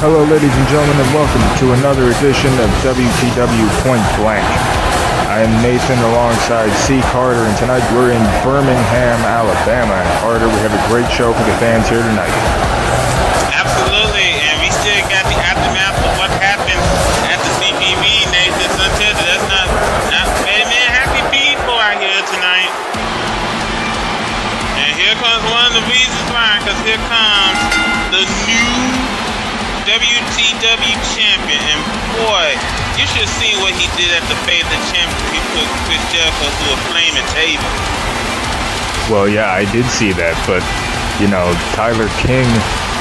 Hello, ladies and gentlemen, and welcome to another edition of WTW Point Blank. I am Nathan alongside C. Carter, and tonight we're in Birmingham, Alabama. And Carter, we have a great show for the fans here tonight. Absolutely, and we still got the aftermath of what happened at the CPV, Nathan. That's not man, happy people out here tonight. And here comes one of the reasons why, because here comes the new WTW champion, and boy, you should have seen what he did at the Fate of the Champion. He put Chris Jericho through a flaming table. Well, yeah, I did see that, but, you know, Tyler King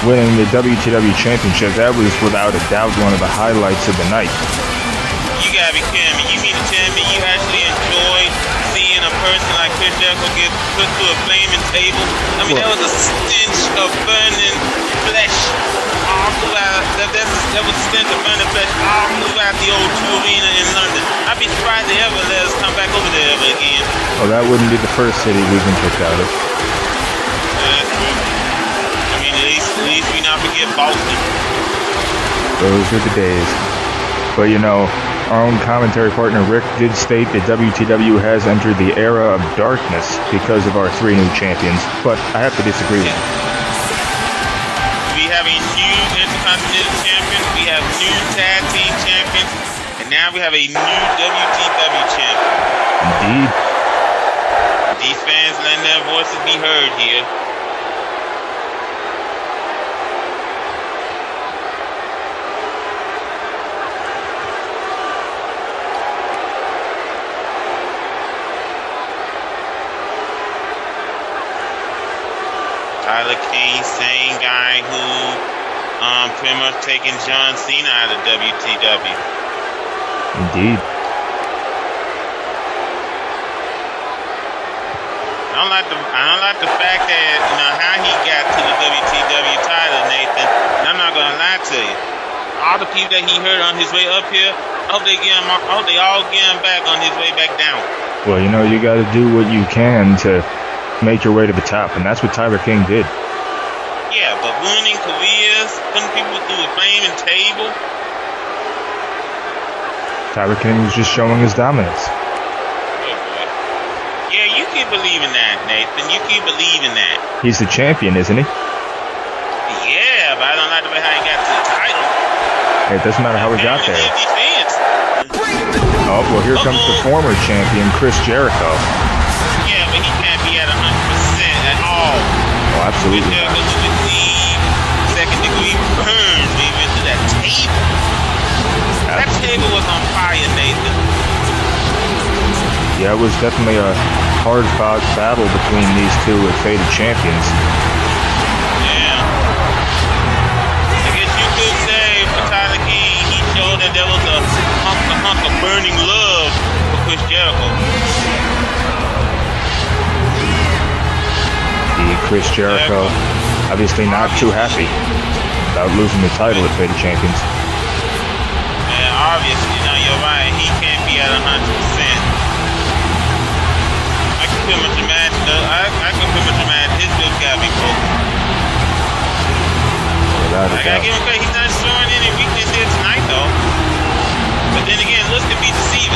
winning the WTW championship, that was without a doubt one of the highlights of the night. You gotta be kidding me. You mean to tell me you actually enjoyed seeing a person like Chris Jericho get put through a flaming table? I mean, that was a stench of burning flesh all throughout. That was a stench of burning flesh all throughout the O2 Arena in London. I'd be surprised they ever let us come back over there ever again. Well, that wouldn't be the first city we've been kicked out of. That's true. I mean, at least we not forget Boston. Those were the days. But, you know, our own commentary partner Rick did state that WTW has entered the era of darkness because of our three new champions, but I have to disagree with you. We have a new Intercontinental champion, we have new tag team champions, and now we have a new WTW champion. Indeed. These fans letting their voices be heard here. Tyler King, same guy who pretty much taking John Cena out of WTW. Indeed. I don't like the fact that, you know, how he got to the WTW title, Nathan. And I'm not gonna lie to you. All the people that he heard on his way up here, I hope they all get him back on his way back down. Well, you know, you got to do what you can to make your way to the top, and that's what Tyler King did. Yeah, but ruining careers, putting people through a flaming table. Tyler King was just showing his dominance. Oh boy. Yeah, you keep believing that, Nathan. You keep believing that. He's the champion, isn't he? Yeah, but I don't like the way how he got to the title. Hey, it doesn't matter how he got there. Oh, well, here comes the former champion, Chris Jericho. Yeah, but he can't be at 100% at all. Oh, absolutely. Chris Jericho would receive second-degree burns when he went to that table. That table was on fire, Nathan. Yeah, it was definitely a hard-fought battle between these two fated champions. Yeah. I guess you could say for Tyler King, he showed that there was a hunk of burning love for Chris Jericho. Chris Jericho, obviously not too happy about losing the title at Fate of Champions. And obviously, now you're right, he can't be at 100%. I can pretty much imagine, his lips gotta be broken. I gotta give him credit, he's not showing any weakness here tonight, though. But then again, looks could be deceiving.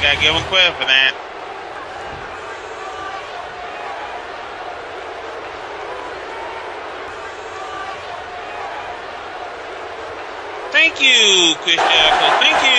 I give him credit for that. Thank you, Chris Jericho. Thank you.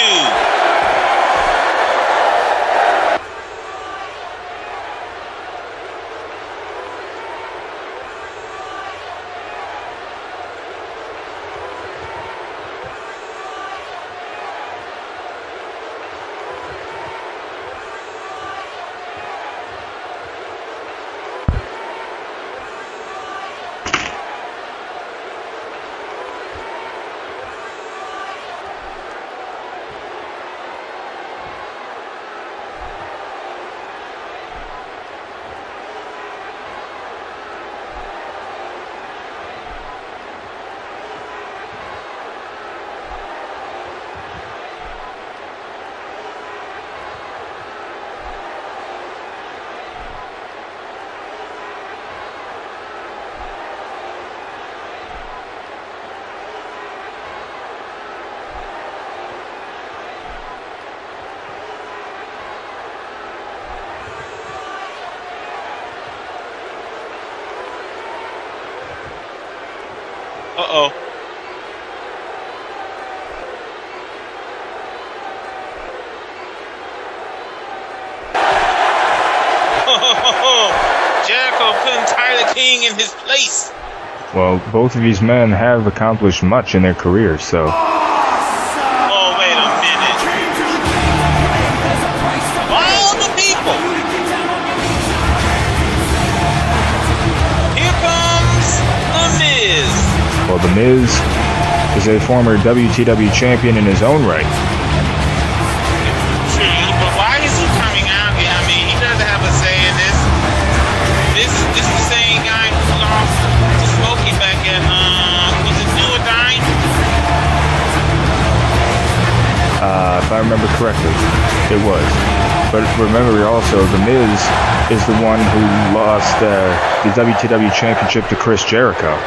Uh-oh. Jericho putting Tyler King in his place. Well, both of these men have accomplished much in their careers, so... Oh, wait a minute. All the people. Here comes The Miz. Well, The Miz is a former WTW champion in his own right. True, but why is he coming out here? I mean, he doesn't have a say in this. This is the same guy who lost to Smokey back at, was it Do or Die? If I remember correctly, it was. But remember also, The Miz is the one who lost the WTW championship to Chris Jericho.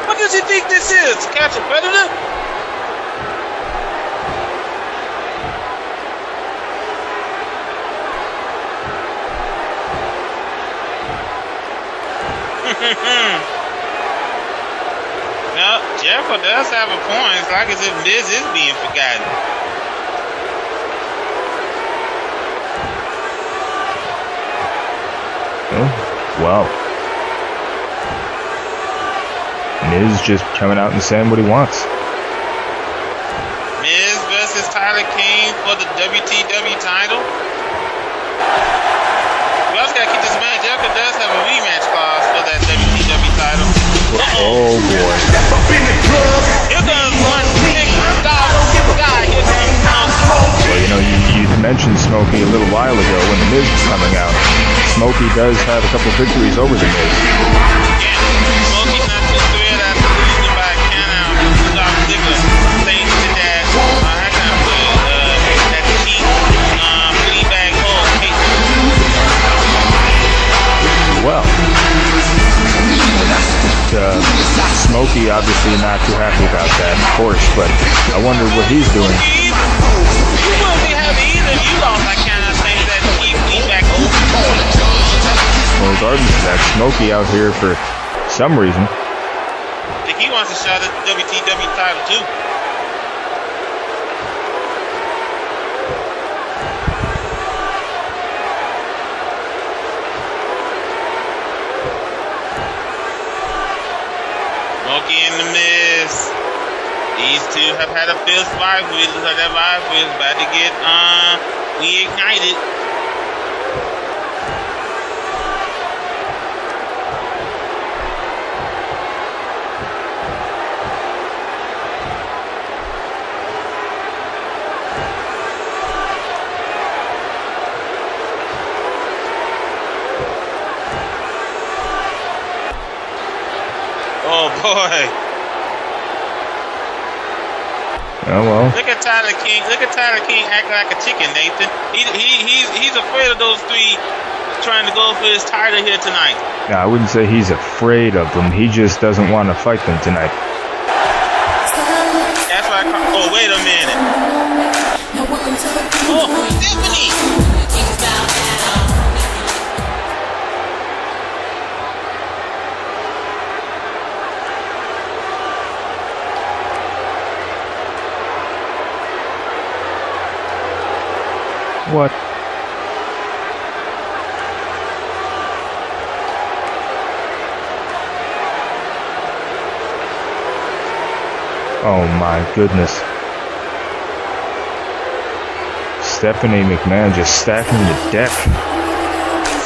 What does he think this is? Catch a predator? Well, Jericho does have a point. It's like as if Miz is being forgotten. Oh, wow. Miz just coming out and saying what he wants. Miz versus Tyler King for the WTW title. We also gotta keep this in mind. Jericho does have a rematch clause for that WTW title. Oh boy. Here comes one big guy. Here comes Smokey. Well, you know, you mentioned Smokey a little while ago when The Miz was coming out. Smokey does have a couple victories over The Miz. Yeah, Smokey's not too thrilled after losing by a count out to Dolph Ziggler. Thanks to that, how can I put it, that cheap flea-bag hold. Well, Smokey obviously not too happy about that, of course, but I wonder what he's doing. You wouldn't be happy either if you lost that count out thanks to that cheap flea-bag hold. Well, regardless of that, Smokey out here for some reason. I think he wants a shot at the WTW title too. Smokey and The Miz. These two have had a fierce rivalry. Looks like that rivalry is about to get reignited. Oh boy. Oh well. Look at Tyler King. Look at Tyler King acting like a chicken, Nathan. He's afraid of those three trying to go for his title here tonight. No, I wouldn't say he's afraid of them. He just doesn't want to fight them tonight. That's why oh, wait a minute. Oh, Stephanie! What? Oh my goodness. Stephanie McMahon just stacking the deck.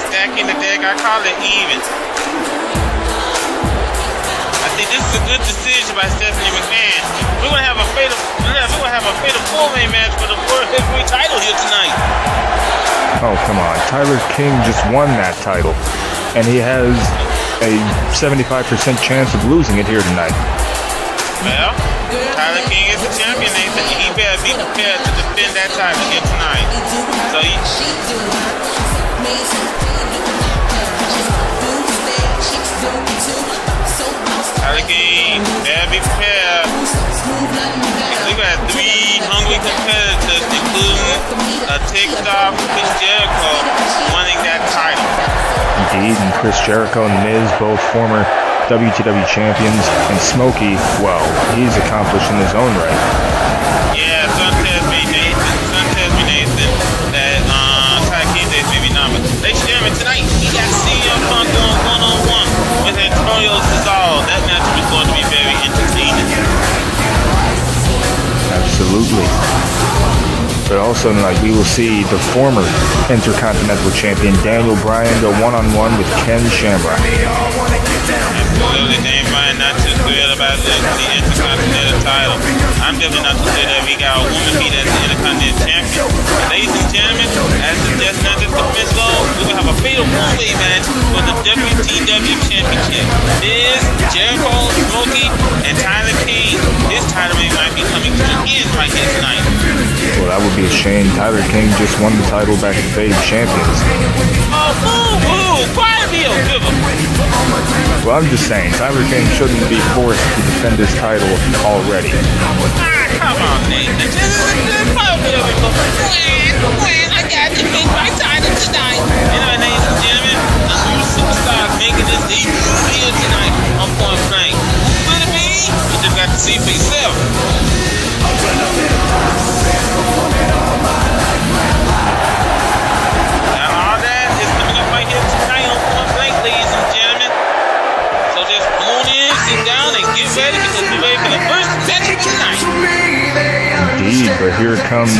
Stacking the deck, I call it even. I think this is a good decision by Stephanie McMahon. We're gonna have a fatal four-way match for the World Heavyweight title here tonight. Oh, come on. Tyler King just won that title, and he has a 75% chance of losing it here tonight. Well, Tyler King is the champion, Nathan. He better be prepared to defend that title here tonight. So Tyler King better be prepared. We got 3 hungry competitors, including a TikTok Chris Jericho, winning that title. Indeed, and Chris Jericho and The Miz, both former WTW champions, and Smokey, well, he's accomplished in his own right. Yeah, son tells me, Nathan, that Tyler King days maybe not, but ladies and gentlemen, tonight we got CM Punk going one-on-one with Antonio Cesaro. That match is going to be very entertaining. Absolutely. But also tonight we will see the former Intercontinental Champion Daniel Bryan go one-on-one with Ken Shamrock. Absolutely, Daniel Bryan not too thrilled about the Intercontinental title. I'm definitely not too thrilled that we got a woman beat as the Intercontinental Champion. Ladies and gentlemen, as the just announced the fifth goal, we're going to have a fatal one-way match for the WTW Championship. Miz, Jericho, Smokey, and Tyler King. This title might be coming to an end right here tonight. Well, that would be a shame. Tyler King just won the title back at Fade Champions. Oh, boo-hoo! Quiet deal, give him. Well, I'm just saying, Tyler King shouldn't be forced to defend his title already. Come on, Nathan. This is a good part of it. When I got to make my title tonight. You know, ladies and gentlemen, I'm going to superstars making this debut here tonight on Point Blank. Could it be? You just got to see for yourself. Now, all that is coming up right here tonight on Point Blank, ladies and gentlemen. So just come on in, sit down, and get ready because we're ready for the first match of the night. Indeed, but here comes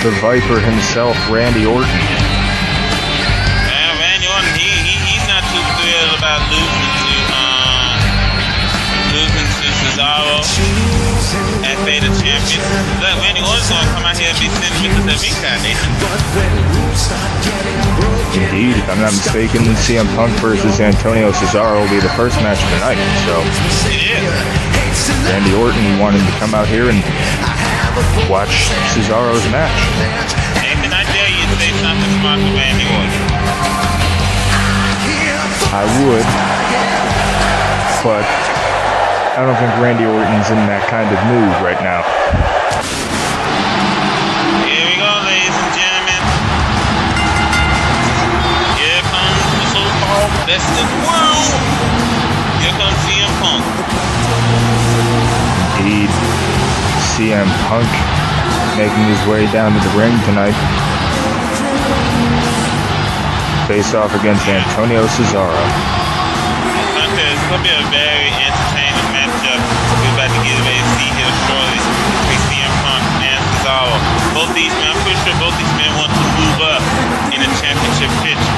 the Viper himself, Randy Orton. And Randy Orton, he's not too thrilled about losing to Cesaro at Fate of Champions. Look, Randy Orton's gonna come out here and be sending me to the ringside, Nathan. Indeed, if I'm not mistaken, CM Punk versus Antonio Cesaro will be the first match of the night. So It is. Randy Orton wanted to come out here and watch Cesaro's match. Nathan, I dare you to say something smart to Randy Orton. I would, but I don't think Randy Orton's in that kind of mood right now. Here we go, ladies and gentlemen. Here comes the so-called best in the world. Here comes CM Punk. Indeed, CM Punk making his way down to the ring tonight. Face off against Antonio Cesaro. It's going to be a very entertaining matchup. We're about to get ready to see here shortly. CM Punk and Cesaro. Both these men, I'm pretty sure both these men want to move up in the championship picture.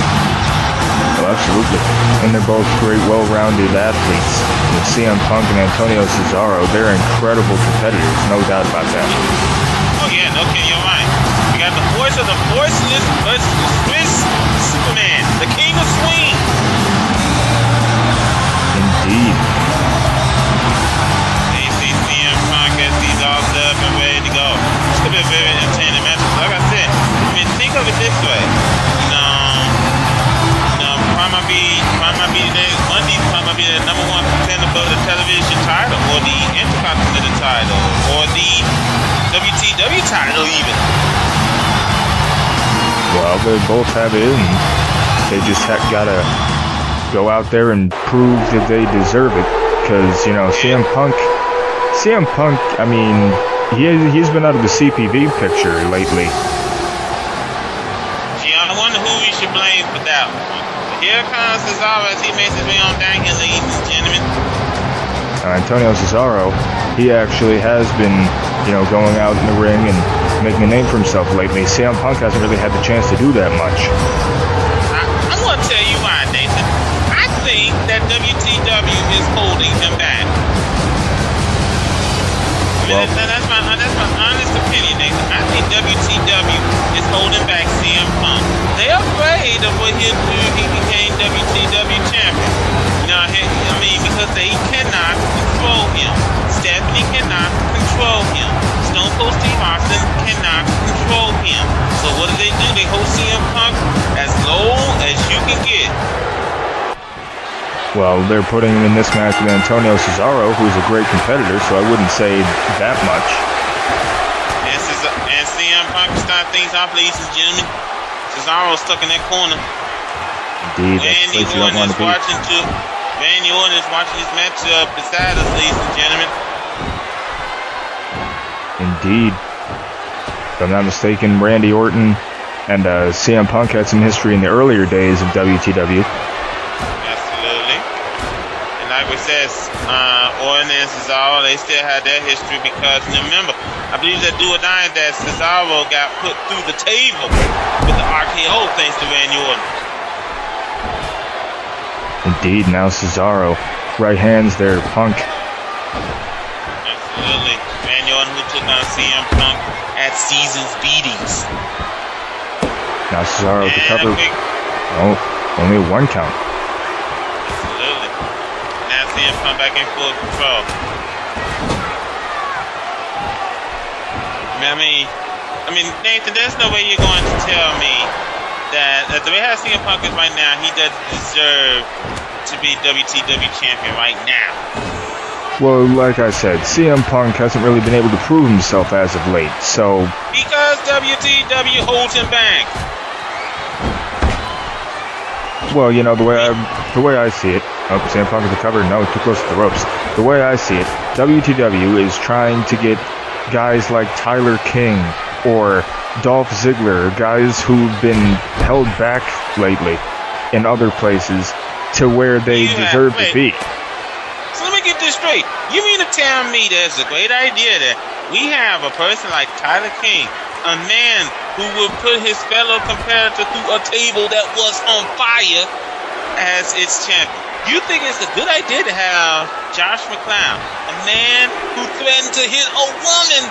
Well, absolutely. And they're both great, well-rounded athletes. With CM Punk and Antonio Cesaro, they're incredible competitors, no doubt about that. Oh yeah, okay, you're right. We got the voice of the voiceless versus the Swiss Superman, the King of Swing. Indeed. And you see CM Punk as he's all up and ready to go. It's going to be a very entertaining match. Like I said, I mean, think of it this way. One of these might be the number one contender for the television title, or the Intercontinental title, or the WTW title even. Well, they both have it, and they just gotta go out there and prove that they deserve it. Because, you know, CM Punk, I mean, he's been out of the CPV picture lately. Gee, I wonder who we should blame for that one. Here comes Cesaro as he makes his way on down here, ladies and gentlemen. Antonio Cesaro, he actually has been, you know, going out in the ring and making a name for himself lately. CM Punk hasn't really had the chance to do that much. I'm going to tell you why, Nathan. I think that WTW is holding him back. Well, that's my honest opinion, Nathan. I think WTW is holding back CM Punk. They're afraid of what he'll do if he became WTW champion. Now, I mean, because they cannot control him. Stephanie him. So what do? They hold CM Punk as low as you can get. Well, they're putting him in this match with Antonio Cesaro, who's a great competitor, so I wouldn't say that much. And CM Punk start things off, ladies and gentlemen. Cesaro's stuck in that corner. Indeed, that's the place you don't want to be. Randy Orton is watching this matchup beside us, ladies and gentlemen. Indeed. If I'm not mistaken, Randy Orton and CM Punk had some history in the earlier days of WTW. Like we said, Orton and Cesaro, they still had that history because, remember, I believe that do or die that Cesaro got put through the table with the RKO thanks to Randy Orton. Indeed, now Cesaro, right hands there to Punk. Absolutely. Randy Orton who took on CM Punk at Season's Beatings. Now Cesaro to cover. Oh, only a 1 count. CM Punk back in full control. I mean, Nathan, there's no way you're going to tell me that the way how CM Punk is right now, he doesn't deserve to be WTW champion right now. Well, like I said, CM Punk hasn't really been able to prove himself as of late, so... Because WTW holds him back. Well, you know, the way I see it... Oh, CM Punk is covered. No, too close to the ropes. The way I see it, WTW is trying to get guys like Tyler King or Dolph Ziggler, guys who've been held back lately in other places, to where they deserve to be. So let me get this straight. You mean to tell me there's a great idea that we have a person like Tyler King, a man who will put his fellow competitor through a table that was on fire as its champion? You think it's a good idea to have Josh McCloud, a man who threatened to hit a woman,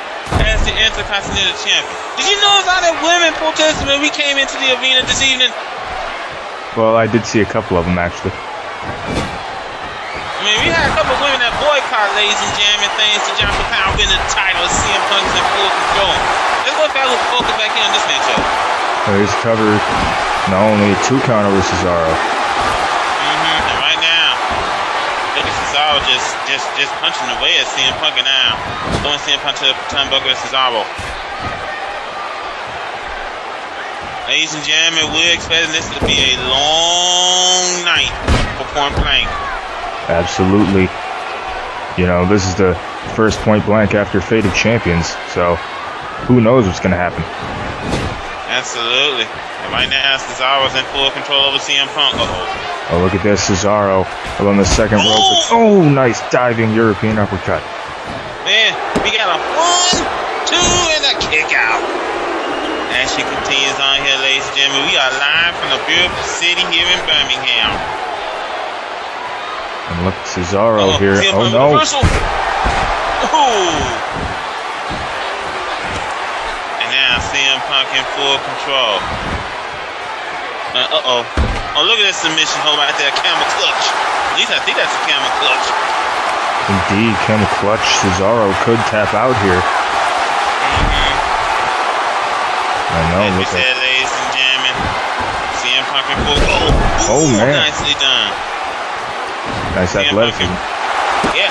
as the Intercontinental Champion? Did you notice all that women protested when we came into the arena this evening? Well, I did see a couple of them, actually. I mean, we had a couple of women that boycott, ladies and gentlemen, thanks to Josh McCloud winning the title. CM Punk's in full control. Let's go back with focus back here on this matchup. Well, he's covered not only a 2 count over Cesaro. Cesaro just punching away at CM Punk and now throwing CM Punk to the turnbuckle at Cesaro. Ladies and gentlemen, we're expecting this to be a long night for Point Blank. Absolutely. You know, this is the first Point Blank after Fate of Champions, so who knows what's going to happen. Absolutely. And right now, Cesaro's in full control over CM Punk. Oh, look at this, Cesaro on the second rope. Oh, nice diving European uppercut. Man, we got a 1, 2, and a kick out. As she continues on here, ladies and gentlemen, we are live from the beautiful city here in Birmingham. And look, Cesaro here. Oh, no. And now CM Punk in full control. Oh, look at that submission hold right there, camel clutch. At least I think that's a camel clutch. Indeed, camel clutch. Cesaro could tap out here. I know. As we said, ladies and gentlemen, CM Punk in full. Oh, man. Nicely done. Nice athleticism. Yeah, 1,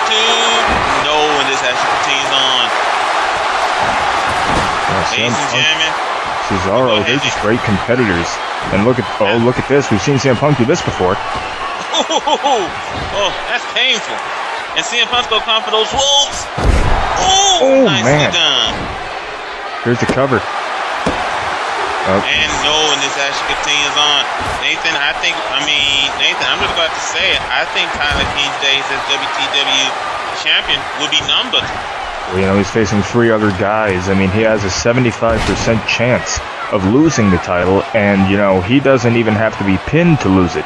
2, no, and this actually continues on. Ladies and gentlemen, Cesaro, they're just great competitors. And look at this. We've seen CM Punk do this before. Oh, that's painful. And CM Punk's gonna come for those ropes. Oh, nicely man. done. Here's the cover. And no, and this actually continues on. Nathan, I'm just about to say it. I think Tyler King's days as WTW champion will be numbered. Well, you know, he's facing 3 other guys. I mean, he has a 75% chance of losing the title, and, you know, he doesn't even have to be pinned to lose it.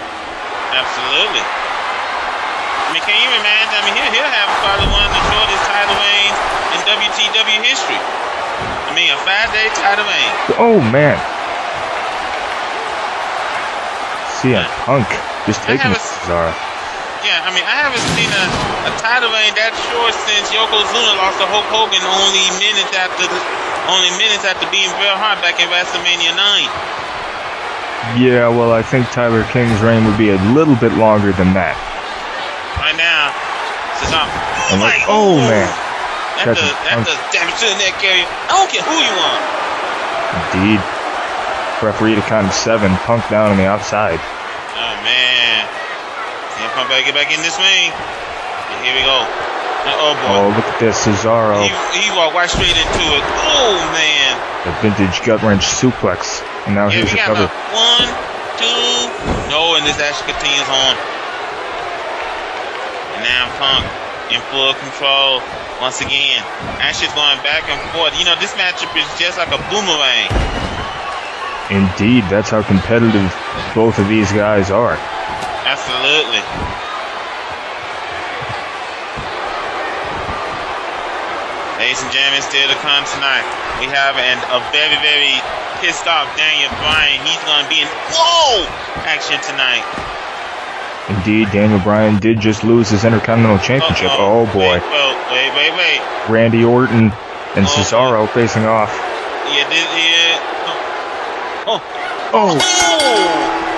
Absolutely. I mean, can you imagine? I mean, he'll have probably one of the shortest title reigns in WTW history. I mean, a 5-day title reign. Oh, man. CM Punk just taking it, Cesaro. Yeah, I mean, I haven't seen a title reign that short since Yokozuna lost to Hulk Hogan only minutes after only minutes after being Bret Hart back in WrestleMania 9. Yeah, well, I think Tyler King's reign would be a little bit longer than that. Right now, Cesaro. Oh, man. That does damage to the neck area. I don't care who you are. Indeed. Referee to count of 7. Punk down on the outside. Oh, man. CM Punk better get back in this ring. And here we go. Oh, boy. Oh, look at this. Cesaro. He walked right straight into it. Oh, man. The vintage gut wrench suplex. And now here's the cover. 1, 2. No, and this actually continues on. And now Punk in full control once again. Ashley's going back and forth. You know, this matchup is just like a boomerang. Indeed, that's how competitive both of these guys are. Absolutely. Ladies and gentlemen, still to come tonight, we have a very, very pissed off Daniel Bryan. He's going to be in action tonight. Indeed, Daniel Bryan did just lose his Intercontinental Championship. Oh boy. Wait. Randy Orton and Cesaro facing off.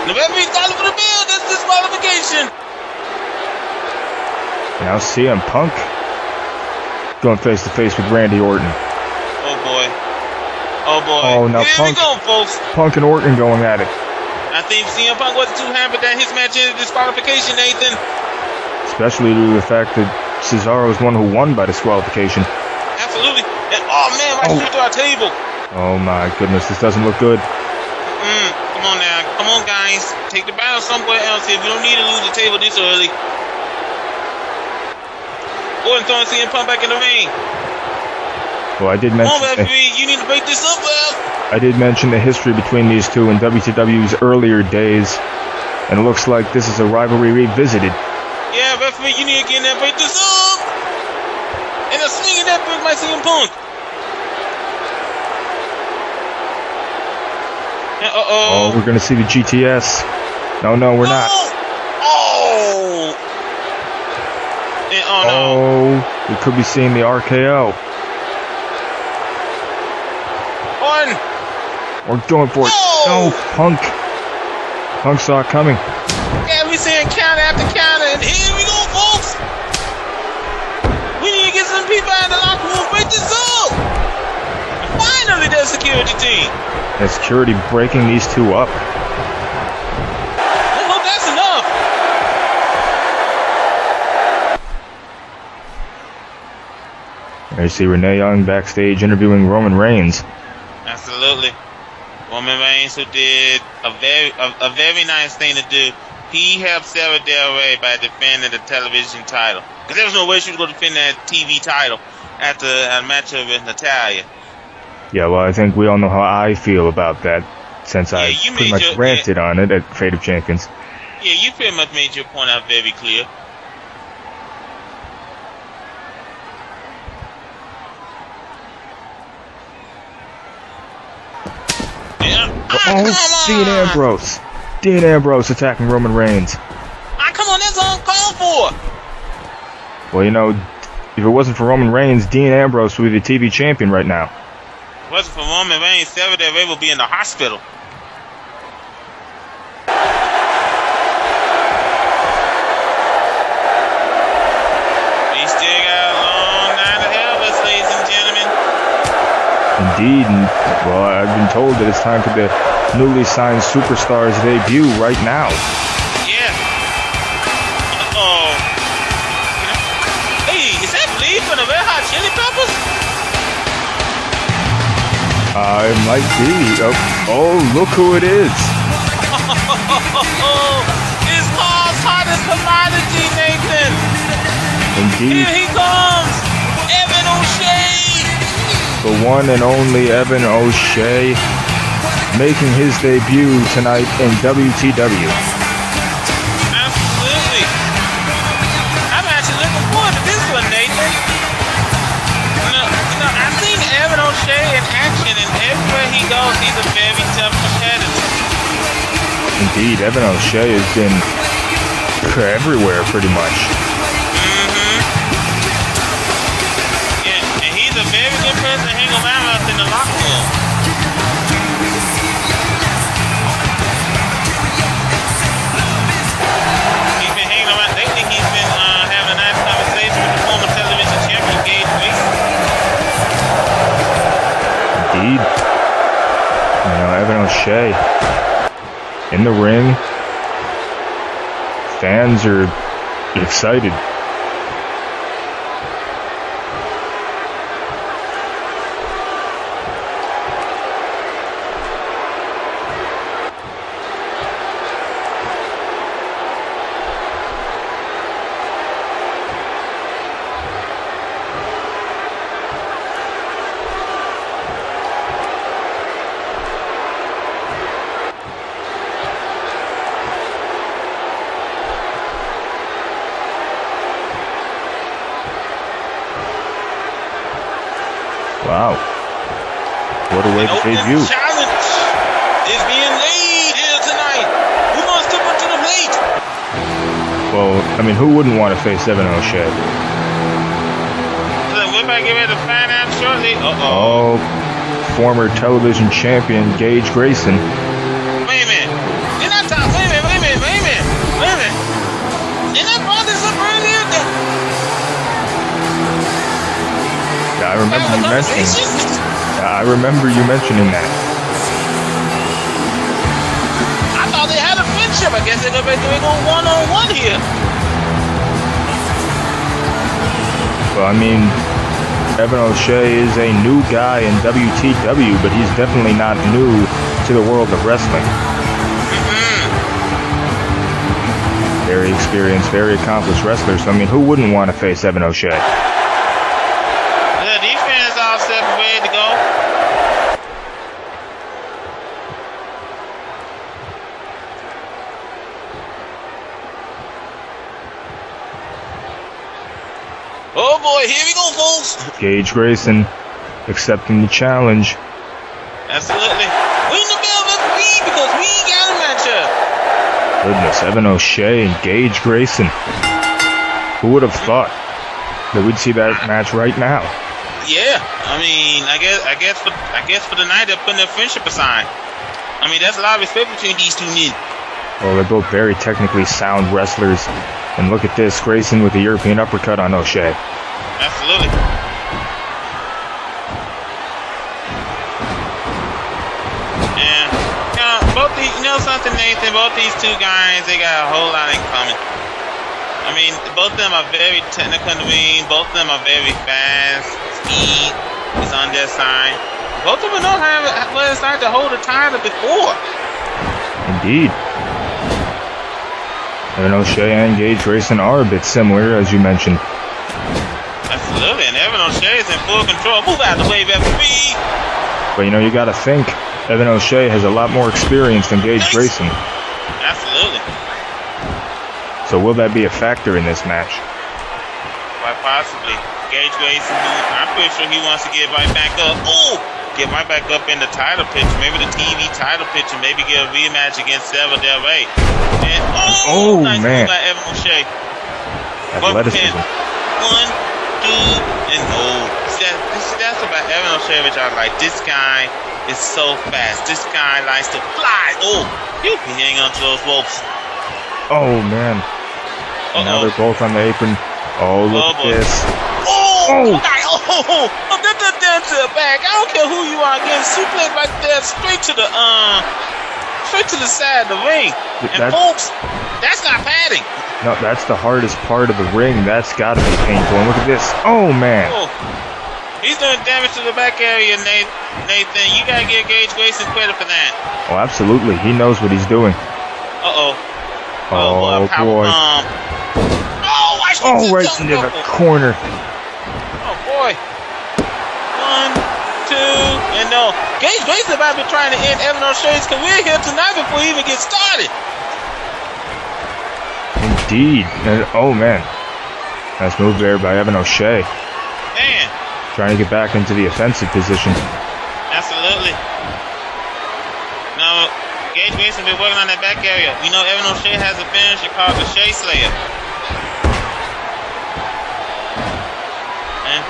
The referee's calling for the bell. That's disqualification. Now CM Punk going face to face with Randy Orton. Oh boy. Oh, now Here we go, folks. Punk and Orton going at it. I think CM Punk wasn't too hampered that his match ended disqualification, Nathan. Especially due to the fact that Cesaro is the one who won by disqualification. Absolutely. And, oh man, right through our table. Oh my goodness, this doesn't look good. Come on now. Come on, guys. Take the battle somewhere else here. We don't need to lose the table this early. Orton throwing CM Punk back in the ring. Well, I did mention. Come on, referee. You need to break this up, Ref. I did mention the history between these two in WTW's earlier days, and it looks like this is a rivalry revisited. Yeah, referee, you need to get in there, break this up. And a swinging that break by CM Punk. Oh, we're gonna see the GTS. No, we're not. No. We could be seeing the RKO. One. We're going for it. No, Punk. Punk saw it coming. Yeah, we're seeing counter after counter, and here we go, folks. We need to get some people out of the locker room. Break this up. Finally, there's security team. And security breaking these two up. I hope that's enough. There you see Renee Young backstage interviewing Roman Reigns. Absolutely. Roman Reigns, who did a very nice thing to do. He helped Sarah Del Rey by defending the television title. Because there was no way she was going to defend that TV title after a matchup with Natalya. Yeah, well, I think we all know how I feel about that, since I pretty much ranted on it at Fate of Champions. Yeah, you pretty much made your point out very clear. Dean Ambrose. Dean Ambrose attacking Roman Reigns. Come on, that's uncalled for. Well, you know, if it wasn't for Roman Reigns, Dean Ambrose would be the TV champion right now. If it wasn't for Roman Reigns, Sarah Del Rey would be in the hospital. We still got a long night ahead of us, ladies and gentlemen. Indeed, and well, I've been told that it's time for the newly signed superstars debut right now. Yeah. Hey, is that Lee from the Red Hot Chili Peppers? It might be. Oh, look who it is. It's Paul's hottest commodity, Nathan. Indeed. Here he comes. Evan O'Shea. The one and only Evan O'Shea making his debut tonight in WTW. Absolutely. I'm actually looking forward to this one, Nathan. I've seen Evan O'Shea in action, and everywhere he goes, he's a very tough competitor. Indeed, Evan O'Shea has been everywhere pretty much. Yeah, and he's a very good person. Grayson hang around us in the locker room. He's been hanging around. They think he's been having a nice conversation with the former television champion, Gage Grayson. Indeed. You know, Evan O'Shea in the ring. Fans are excited. Wow. What a way to debut. Challenge is being laid here tonight. Who wants to put to the plate? Well, I mean, who wouldn't want to face Evan O'Shea? So we're about to get ready to find out shortly. Oh, former television champion Gage Grayson. Wait a minute. Didn't I talk? Wait a minute. Didn't I brought this up earlier? I remember you mentioning that. I thought they had a friendship. I guess they're going to go one-on-one here. Well, I mean, Evan O'Shea is a new guy in WTW, but he's definitely not new to the world of wrestling. Very experienced, very accomplished wrestler. So, I mean, who wouldn't want to face Evan O'Shea? Ready to go. Oh boy, here we go, folks. Gage Grayson accepting the challenge. Absolutely. Ring the bell, referee, because we got a matchup. Goodness, Evan O'Shea and Gage Grayson. Who would have thought that we'd see that match right now? Yeah, I mean, I guess for the night they're putting their friendship aside. I mean, that's a lot of respect between these two men. Well, they're both very technically sound wrestlers. And look at this, Grayson with a European uppercut on O'Shea. Absolutely. And you know something, Nathan? Both these two guys, they got a whole lot in common. I mean, both of them are very technical in the ring. Both of them are very fast. Speed is on their side. Both of them know what it's like to hold a title before. Indeed. Evan O'Shea and Gage Grayson are a bit similar, as you mentioned. Absolutely, and Evan O'Shea is in full control. Move out of the way, referee. But you know, you got to think Evan O'Shea has a lot more experience than Gage Grayson. Absolutely. So will that be a factor in this match? Quite possibly. Gage Grayson, I'm pretty sure he wants to get right back up. Oh, get right back up in the title picture, maybe the TV title picture, maybe get a rematch against Del Rey. And nice man, move by Evan O'Shea. athleticism. 1, 2, and that's about Evan O'Shea, which I like. This guy is so fast. This guy likes to fly. Oh, he hang on to those ropes. Oh man. Now they're both on the apron. Oh, look at this. Oh, that's the down to the back. I don't care who you are, getting suplex right there, straight to the side of the ring. And folks, that's not padding. No, that's the hardest part of the ring. That's got to be painful. And look at this. Oh man. Oh, he's doing damage to the back area, Nathan. You gotta give Gage Grayson credit for that. Oh, absolutely. He knows what he's doing. Oh boy. Right into the corner. Oh boy. 1, 2, and no. Gage Grayson about to be trying to end Evan O'Shea's career here tonight before he even gets started. Indeed. And, oh man. Nice move there by Evan O'Shea. Man. Trying to get back into the offensive position. Absolutely. Now, Gage Grayson been working on that back area. We know Evan O'Shea has a finisher called the Shea Slayer. And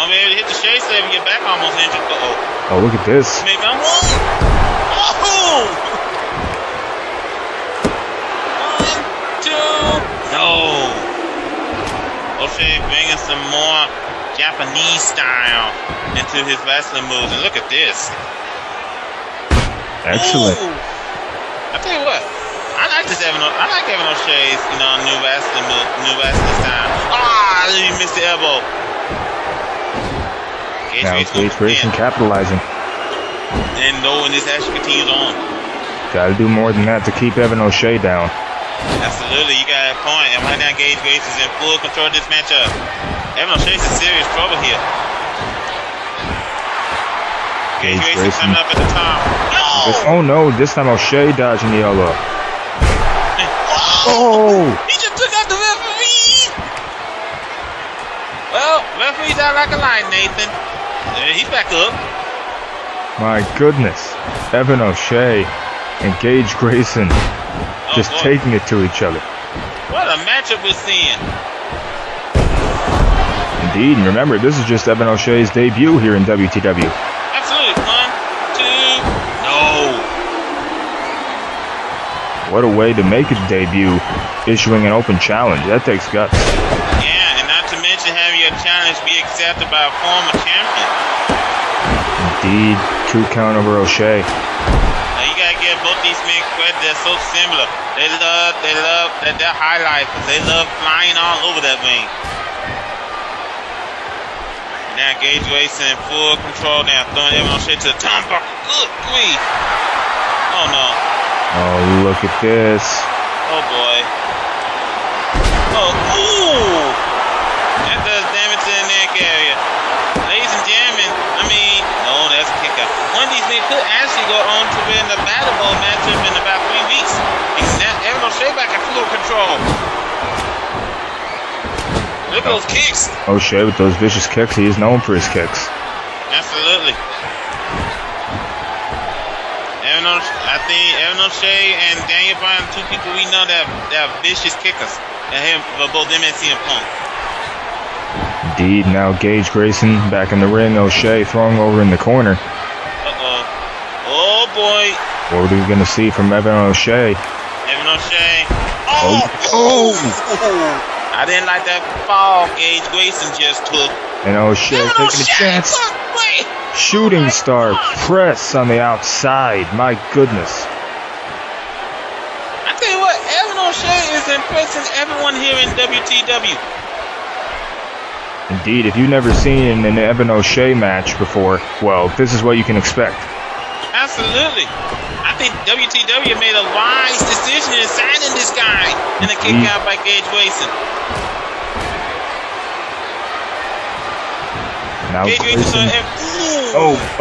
gonna be able to hit the shade save and get back almost injured. Oh, look at this. Maybe I'm wrong. Oh! 1, 2. No. O'Shea bringing some more Japanese style into his wrestling moves, and look at this. Excellent. Ooh. I tell you what, I like Evan O'Shea's, new wrestling style. He missed the elbow. Now Gage Grayson capitalizing. And knowing this actually continues on. Got to do more than that to keep Evan O'Shea down. Absolutely, you got a point. And right now, Gage Grayson's in full control of this matchup. Evan O'Shea's in serious trouble here. Gage Grayson coming up at the top. No! Oh no, this time O'Shea dodging the elbow. Oh! He just took out the referee! Well, referee's out like a light, Nathan. He's back up. My goodness. Evan O'Shea and Gage Grayson just taking it to each other. What a matchup we're seeing. Indeed, and remember, this is just Evan O'Shea's debut here in WTW. Absolutely. 1, 2, no. What a way to make a debut, issuing an open challenge. That takes guts. Yeah, and not to mention having your challenge be accepted by a former champion. Indeed, 2 count over O'Shea. Now you gotta give both these men credit. They're so similar. They love that they're highlighters. They love flying all over that ring. Now Gage Grayson in full control now, throwing Evan O'Shea to the turnbuckle. Good grief. Oh no. Oh, look at this. Oh boy. Oh, ooh! That does damage to the neck area. Ladies and gentlemen, no, that's a kick out. One of these men could actually go on to win the Battle Bowl matchup in about 3 weeks. Because now Evan O'Shea back in full control. Look at those kicks. O'Shea with those vicious kicks. He is known for his kicks. Absolutely. I think Evan O'Shea and Daniel Bryan, 2 people we know that are vicious kickers. And both them and CM Punk. Indeed, now Gage Grayson back in the ring. O'Shea throwing over in the corner. Oh boy. What are we going to see from Evan O'Shea? Evan O'Shea. Oh! I didn't like that fall Gage Grayson just took. And O'Shea taking a chance. Shooting star press on the outside. My goodness. I tell you what, Evan O'Shea is impressing everyone here in WTW. Indeed, if you've never seen an Evan O'Shea match before, well, this is what you can expect. Absolutely. I think WTW made a wise decision in signing this guy and a kick out by Gage Grayson. Now Grayson.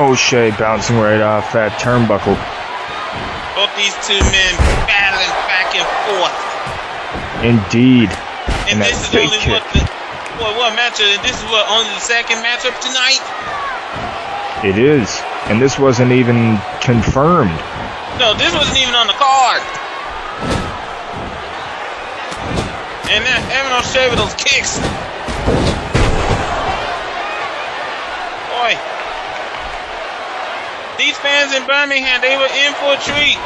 O'Shea bouncing right off that turnbuckle. Both these 2 men battling back and forth. Indeed. And this is only what matchup? This is only the second matchup tonight? It is. And this wasn't even confirmed. No, this wasn't even on the card. And now Evan O'Shea with those kicks. Boy. These fans in Birmingham, they were in for a treat.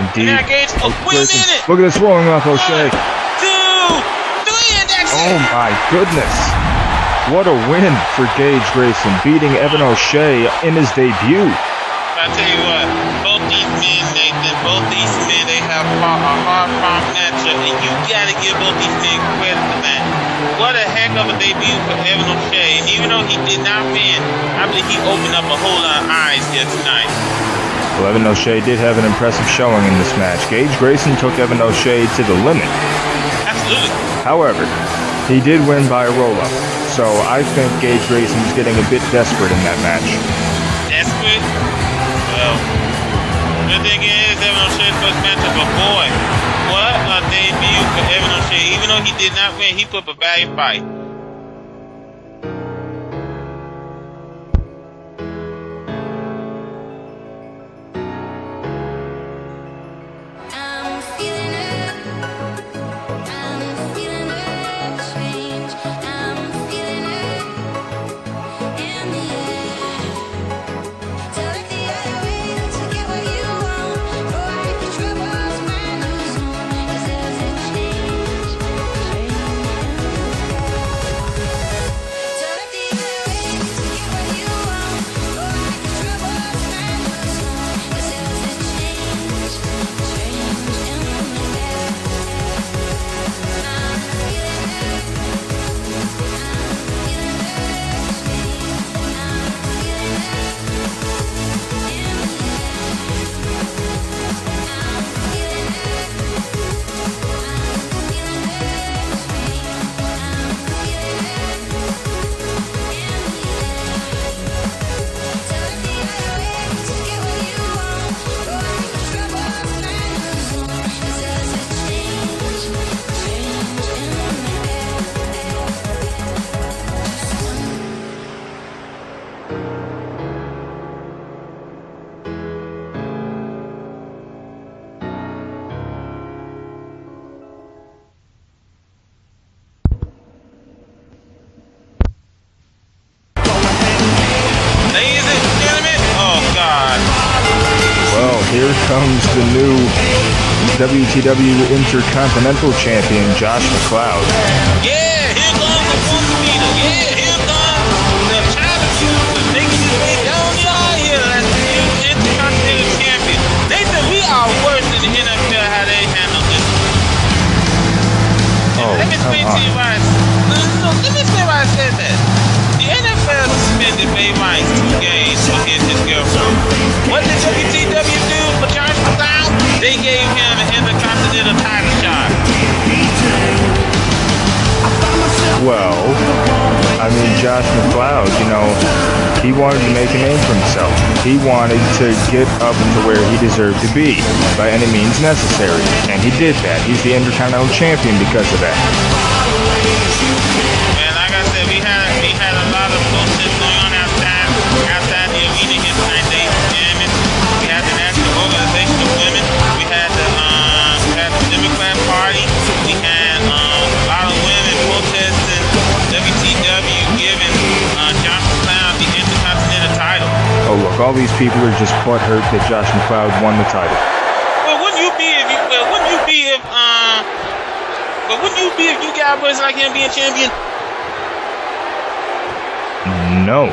Indeed. And now Gage, wait a minute. Look at this rolling off O'Shea. 1, 2, 3, and that's it. Oh my goodness. What a win for Gage Grayson, beating Evan O'Shea in his debut. I tell you what, both these men, Nathan, they have fought a hard-fought matchup, and you got to give both these men credit for that. What a heck of a debut for Evan O'Shea, and even though he did not win, I believe he opened up a whole lot of eyes here tonight. Well, Evan O'Shea did have an impressive showing in this match. Gage Grayson took Evan O'Shea to the limit. Absolutely. However, he did win by a roll-up, so I think Gage Grayson is getting a bit desperate in that match. Desperate? Well, the thing is, Evan O'Shea's first matchup, but boy, what a debut for Evan O'Shea. Even though he did not win, he put up a valiant fight. comes the new WTW Intercontinental Champion, Josh McLeod. Yeah, here comes the woman beater. Yeah, here comes the champion. Making his way down the aisle here as the new Intercontinental Champion. Nathan, we are worse than the NFL how they handle this. Let me explain to you why. Let me explain why I said that. The NFL suspended Bay Rice 2 games for hitting his girlfriend. What did WTW do for Josh McLeod? They gave him an Intercontinental title shot. Well, I mean, Josh McLeod, you know, he wanted to make a name for himself. He wanted to get up to where he deserved to be by any means necessary, and he did that. He's the Intercontinental Champion because of that. And like I said, we had a lot of bullshit going on outside the arena here tonight, ladies and gentlemen. We had the National Organization of Women. We had the Democrat Party. We had a lot of women protesting WTW giving Josh McLeod the Intercontinental title. Oh look, all these people are just butthurt that Josh McLeod won the title. Well, wouldn't you be if you got a person like him being champion? No,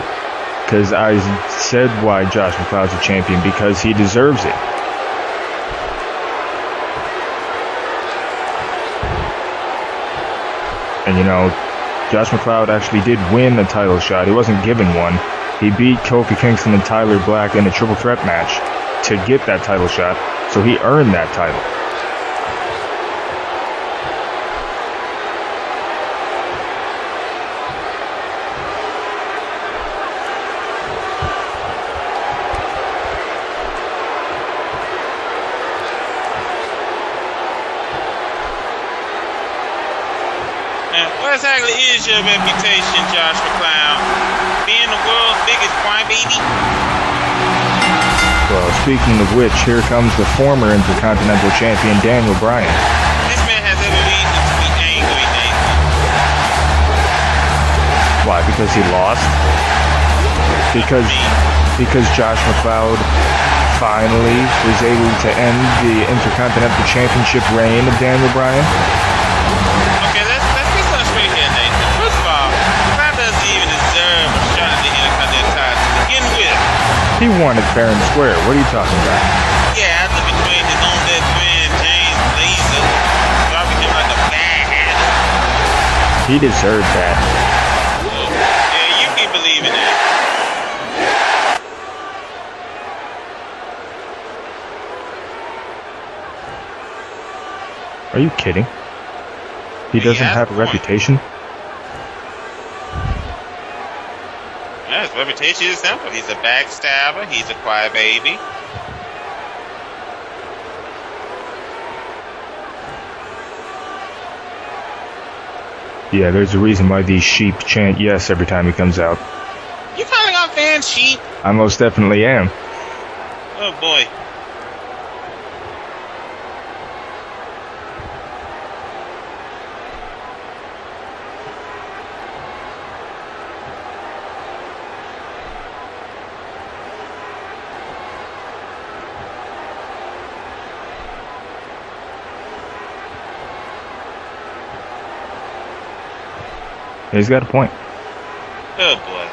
because I said why Josh McLeod's a champion, because he deserves it. And you know, Josh McLeod actually did win a title shot. He wasn't given one. He beat Kofi Kingston and Tyler Black in a triple threat match to get that title shot, so he earned that title. What exactly is your reputation, Josh McLeod? Being the world's biggest crybaby? Well, speaking of which, here comes the former Intercontinental Champion, Daniel Bryan. This man has every reason to be angry, Nathan. Why? Because he lost? Because Josh McLeod finally was able to end the Intercontinental Championship reign of Daniel Bryan? Okay, let's get something straight here, Nathan. First of all, McLeod doesn't even deserve a shot at the Intercontinental title to begin with. He won it fair and square. What are you talking about? Yeah, after between his own best friend, James Laser, dropping him like a bad habit. He deserved that. Yeah, you keep believing that. Are you kidding? He doesn't have a reputation? Yeah, his reputation is simple. He's a backstabber. He's a crybaby. Yeah, there's a reason why these sheep chant yes every time he comes out. You calling our fans sheep? I most definitely am. Oh boy. He's got a point. Oh boy.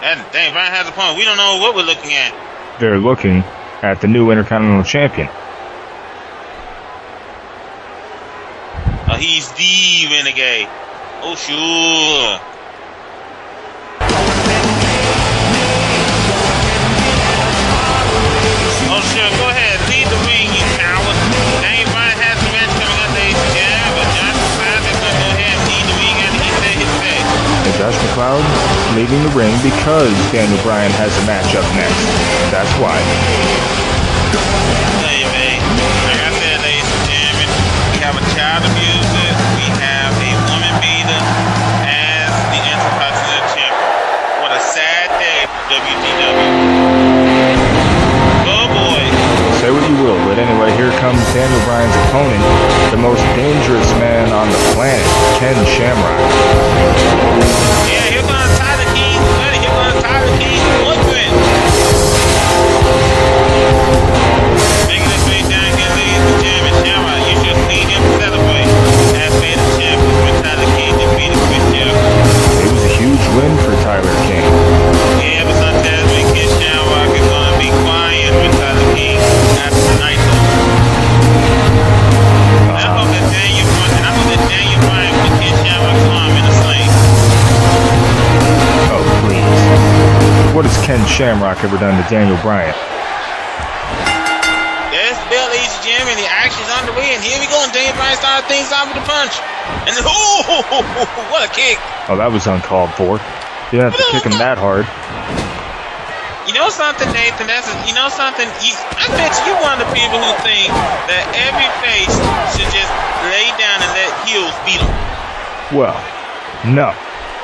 And dang, Brian has a point. We don't know what we're looking at. They're looking at the new Intercontinental Champion. He's the renegade. Oh sure. Oh, sure, go ahead. Lead the ring, you coward. Daniel Bryan has the match coming up, ladies and gentlemen, but Josh McLeod is going to go ahead and lead the ring after he said his say. And Josh McLeod leaving the ring because Daniel Bryan has a match up next. That's why. Hey, man. Like I said, ladies and gentlemen, we have a child abuser, we have a woman beater as the Intercontinental Champion. What a sad day for WTW. Oh, boy. Say what you will, but anyway, here comes Daniel Bryan's opponent, the most dangerous man on the planet, Ken Shamrock. Yeah, here comes Tyler King's buddy. Here comes Tyler King's boyfriend. Making his way down here, ladies and gentlemen. Shamrock, you should see him celebrate as made a champion when Tyler King defeated Chris Jericho. It was a huge win for Tyler King. Yeah, but sometimes when Ken Shamrock is going to be crying with Tyler King after the night. And I hope that Daniel Bryan put Ken Shamrock's arm in a sling. Oh, please. What has Ken Shamrock ever done to Daniel Bryan? There's the bell, ladies and gentlemen. The action's underway, and here we go. And Daniel Bryan started things off with a punch. And then, what a kick. Oh, that was uncalled for. You didn't have to kick him that hard. You know something, Nathan? You know something? I bet you're one of the people who think that every face should just lay down and let heels beat them. Well, no.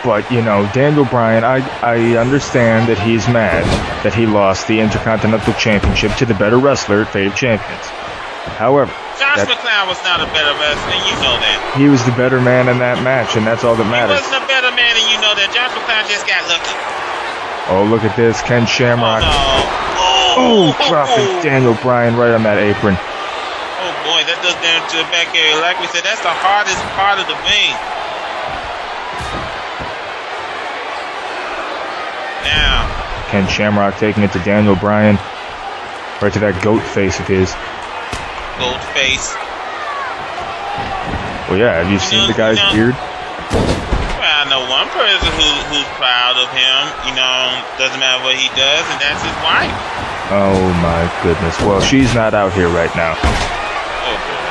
But, you know, Daniel Bryan, I understand that he's mad that he lost the Intercontinental Championship to the better wrestler at Fate of Champions. However, Josh McCloud was not a better wrestler, and you know that. He was the better man in that match, and that's all that matters. He wasn't a better man, and you know that. Josh McCloud just got lucky. Oh, look at this. Ken Shamrock. Oh, no. Dropping Daniel Bryan right on that apron. Oh, boy, that does damage to the back area. Like we said, that's the hardest part of the ring. Now, Ken Shamrock taking it to Daniel Bryan. Right to that goat face of his. Goat face. Well, yeah, have you seen the guy's beard? Well, I know one person who's proud of him. You know, doesn't matter what he does, and that's his wife. Oh, my goodness. Well, she's not out here right now. Oh, boy.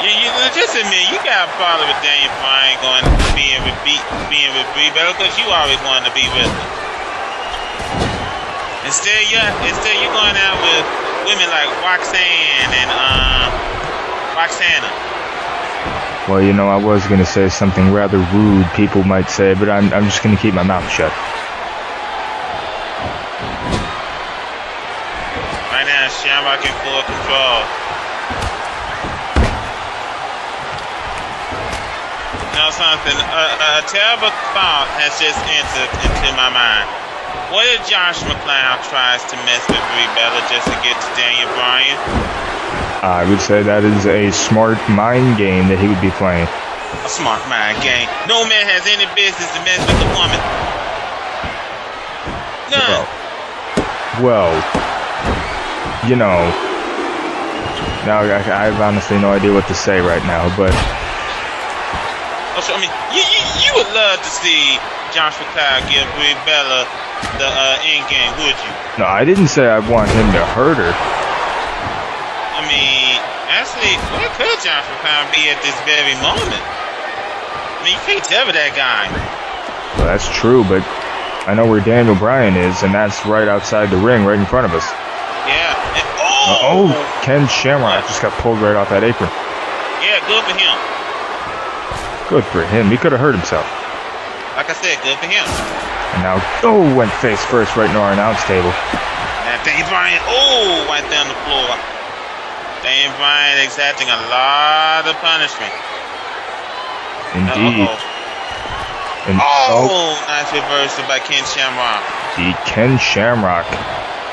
You just admit, you got a problem with Daniel Bryan going being with Brie Bella because you always wanted to be with her. Instead, you're going out with women like Roxanne and Roxana. Well, you know, I was going to say something rather rude, people might say, but I'm just going to keep my mouth shut. Right now, Shamrock in full control. You know something? A terrible thought has just entered into my mind. What if Josh McCloud tries to mess with Brie Bella just to get to Daniel Bryan? I would say that is a smart mind game that he would be playing. A smart mind game. No man has any business to mess with a woman. None. Well, you know, now I have honestly no idea what to say right now, but... I mean, you would love to see Josh McCloud give Brie Bella the end game, would you? No, I didn't say I want him to hurt her. I mean, actually, where could Josh McCloud be at this very moment? I mean, you can't tell with that guy. Well, that's true, but I know where Daniel Bryan is, and that's right outside the ring, right in front of us. Yeah. And, Ken Shamrock just got pulled right off that apron. Yeah, good for him. Good for him. He could have hurt himself. Like I said, good for him. And now, went face first right into our announce table. Now, Daniel Bryan, right down the floor. Daniel Bryan exacting a lot of punishment. Indeed. Nice reversal by Ken Shamrock. Ken Shamrock,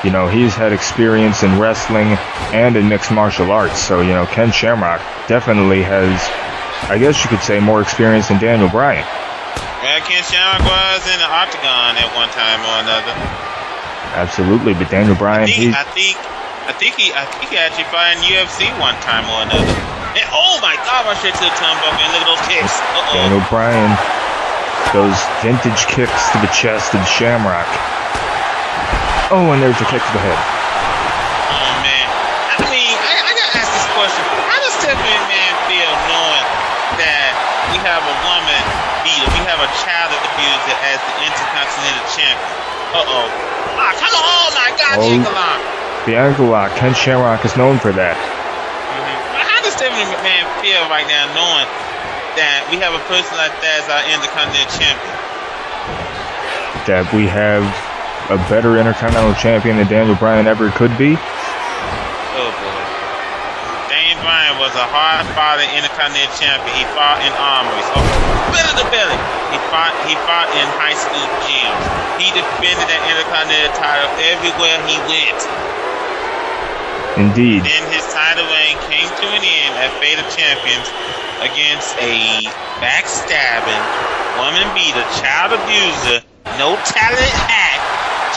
you know, he's had experience in wrestling and in mixed martial arts. So, you know, Ken Shamrock definitely has, I guess you could say, more experience than Daniel Bryan. Well, Ken Shamrock was in the octagon at one time or another. Absolutely, but Daniel Bryan, I think he actually fought in UFC one time or another. And oh my God, right straight to the turnbuckle and look at those kicks. Daniel Bryan, those vintage kicks to the chest of Shamrock. Oh, and there's a kick to the head. Oh man, I mean, I gotta ask this question: how does Stephanie McMahon feel knowing that we have a woman beater, we have a child abuser as the Intercontinental Champion? Come on! Oh my God, the ankle lock. The ankle lock. Ken Shamrock is known for that. How does Stephanie McMahon feel right now knowing that we have a person like that as our Intercontinental Champion? That we have a better Intercontinental Champion than Daniel Bryan ever could be? Oh boy. was a hard-fought Intercontinental Champion. He fought in armories, belly to belly. He fought in high school gyms. He defended that Intercontinental title everywhere he went. Indeed. Then his title reign came to an end at Fate of Champions against a backstabbing, woman beater, child abuser, no talent hack,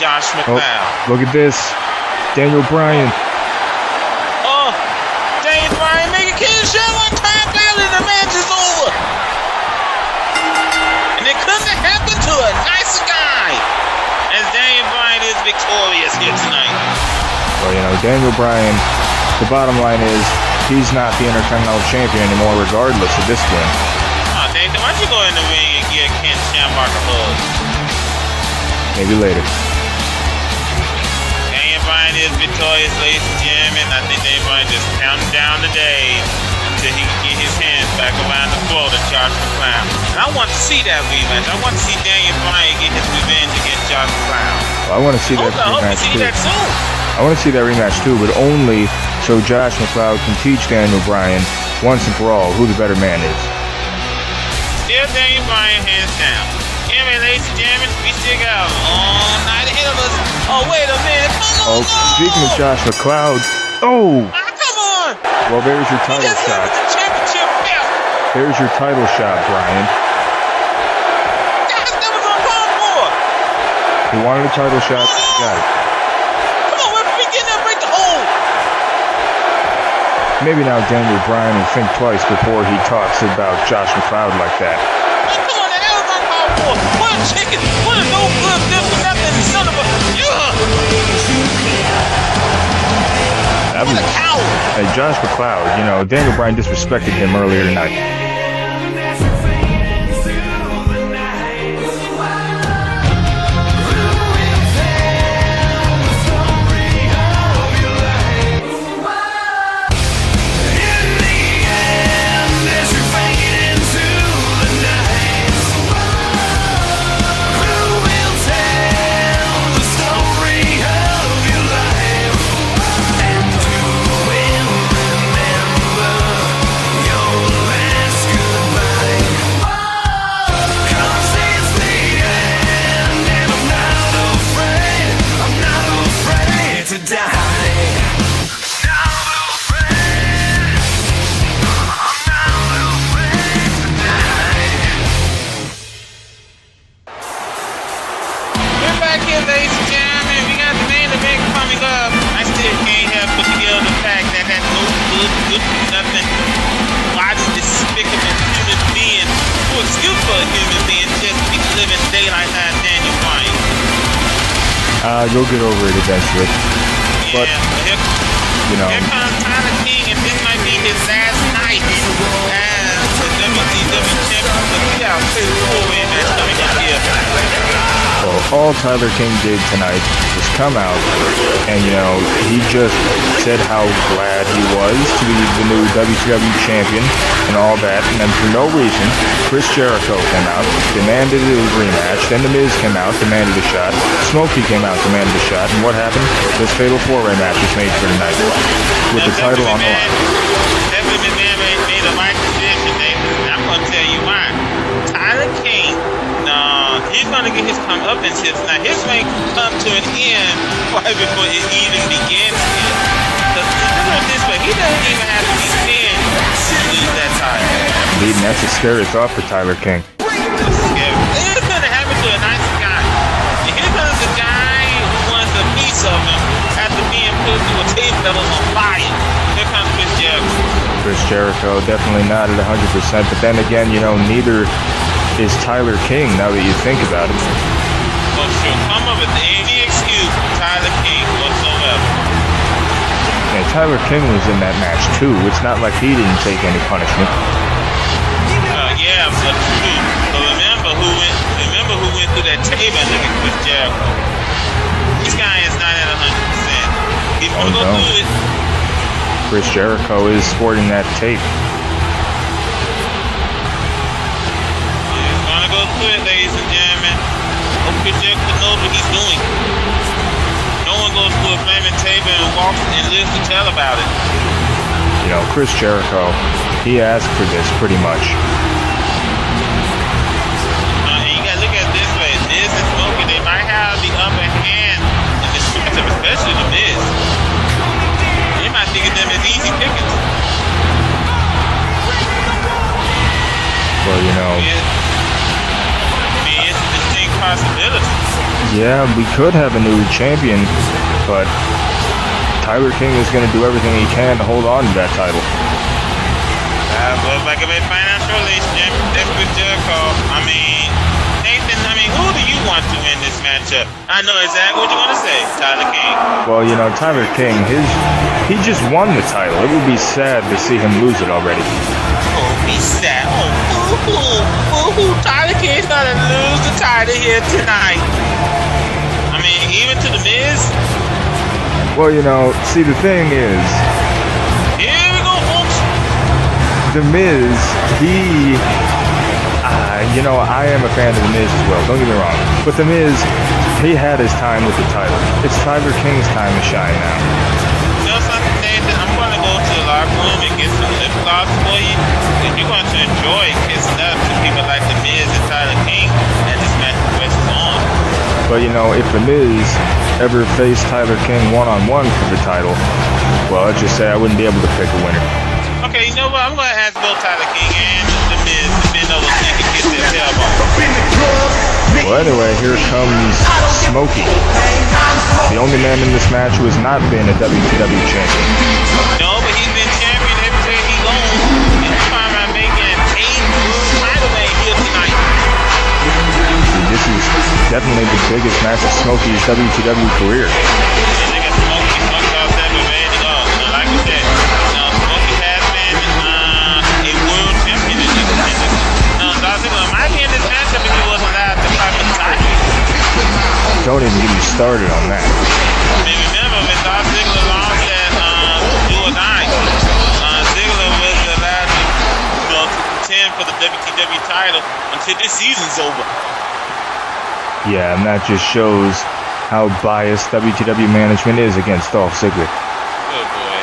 Josh McLeod. Look at this. Daniel Bryan. Oh, Daniel Bryan making King show one time barely, the match is over. And it couldn't have happened to a nicer guy, as Daniel Bryan is victorious here tonight. Well, you know, Daniel Bryan, the bottom line is he's not the Intercontinental Champion anymore regardless of this win. Oh, Daniel, why don't you go in the ring and give Ken Shamrock a hug? Maybe later. Daniel Bryan is victorious, ladies and gentlemen. I think Daniel Bryan just counting down the days until he can get his hands back around the throat of Josh McLeod. And I want to see that rematch. I want to see Daniel Bryan get his revenge against Josh McLeod. Well, I want to see that I hope to rematch see too. that soon. I want to see that rematch too, but only so Josh McLeod can teach Daniel Bryan once and for all who the better man is. Still Daniel Bryan hands down. Anyway, ladies and gentlemen, we still got a long night ahead of us. Oh, wait a minute. Come on. Speaking of Josh McLeod, come on. Well, there's your title shot. The championship belt. There's your title shot, Bryan. That's never gonna come for. He wanted a title shot. He got it. Come on, we're beginning to break the hold. Maybe now Daniel Bryan will think twice before he talks about Josh McLeod like that. Come on, that was uncalled for. What a chicken. What a no good, good for nothing son of a. What a coward. Hey, Josh McLeod, you know, Daniel Bryan disrespected him earlier tonight. You'll get over it eventually. Yeah, but you know, here comes Tyler King, and this might be his last night as the WTW champion. So we got a pretty cool match coming up here. Well, all Tyler King did tonight was come out and, you know, he just said how glad he was to be the new WTW champion and all that. And then for no reason, Chris Jericho came out, demanded a rematch. Then The Miz came out, demanded a shot. Smokey came out, demanded a shot. And what happened? This fatal four-way match was made for tonight with the title on the line. Definitely McMahon made the right decision, Nathan. I'm going to tell you why. Tyler King, he's going to get his comeuppance here tonight. His reign come to an end right before it even begins here. Because remember it this way, he doesn't even have to be pinned to lose that title. Indeed, and that's a scary thought for Tyler King. That's scary. It's going to happen to a nice guy. And here comes the guy who wants a piece of him after being put through a tape that was on fire. Here comes Chris Jericho. Chris Jericho definitely not at 100%, but then again, you know, neither is Tyler King, now that you think about it. Well, sure, come up with any excuse for Tyler King whatsoever. Yeah, Tyler King was in that match too. It's not like he didn't take any punishment. Yeah, but true. But remember who went through that table and look at Chris Jericho. This guy is not at 100%. He's gonna go through it. Chris Jericho is sporting that tape. Go through it, ladies and gentlemen. Hope Chris Jericho knows what he's doing. No one goes through a flaming table and walks and lives to tell about it. You Chris Jericho, he asked for this pretty much. And you gotta look at it this way. Miz and Smokey, they might have the upper hand in this matchup, especially the Miz. They might think of them as easy pickings. Well, It's a distinct possibility. Yeah, we could have a new champion, but Tyler King is going to do everything he can to hold on to that title. Looks like a big financial relationship. That's with Jericho. Nathan, who do you want to win this matchup? I know exactly what you're going to say, Tyler King. Well, Tyler King, he just won the title. It would be sad to see him lose it already. Oh, be sad. Tyler King's going to lose the title here tonight. Even to the Miz. Well, see, the thing is, here we go, folks. the Miz, I am a fan of the Miz as well, don't get me wrong. But the Miz, he had his time with the title. It's Tyler King's time to shine now. You know something, Nathan? I'm going to go to the locker room and get some lip gloss for you. Because you're going to enjoy kissing up to people like the Miz and Tyler King as this match progresses on. But if the Miz ever faced Tyler King one-on-one for the title, well, let's just say I wouldn't be able to pick a winner. Okay, you know what? I'm going to ask both Tyler King and the Miz to bend over so they can kiss their tailbone. Well, anyway, here comes Smokey, the only man in this match who has not been a WTW champion. No, but he's been champion everywhere he goes. And he's talking about making 8 title reign here tonight. This is definitely the biggest match of Smokey's WTW career. And they got Smokey all set and ready to go. Like we said, Smokey has been a world champion in this matchup. Dolph Ziggler might be in this matchup if he wasn't allowed to fight for the title. Don't even get me started on that. Remember, when Dolph Ziggler lost at Do or Die, Ziggler was allowed to contend for the WTW title until this season's over. Yeah, and that just shows how biased WTW management is against Dolph Ziggler. Good boy.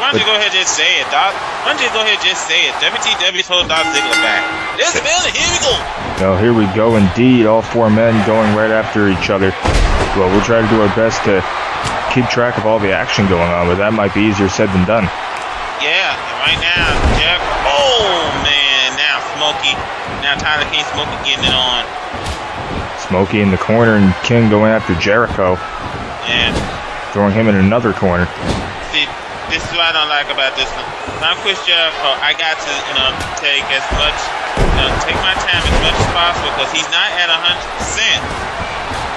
Why don't you go ahead and just say it, Doc? Why don't you go ahead and just say it? WTW told Dolph Ziggler back. Let's build it. Here we go. Well, here we go indeed. All 4 men going right after each other. Well, we'll try to do our best to keep track of all the action going on, but that might be easier said than done. Yeah, and right now, Jeff. Oh, man. Now Smokey. Now Tyler King, Smokey getting it on. Smokey in the corner and King going after Jericho. Yeah. Throwing him in another corner. See, this is what I don't like about this one. I'm Chris Jericho. I got to, take as much, take my time as much as possible because he's not at 100%.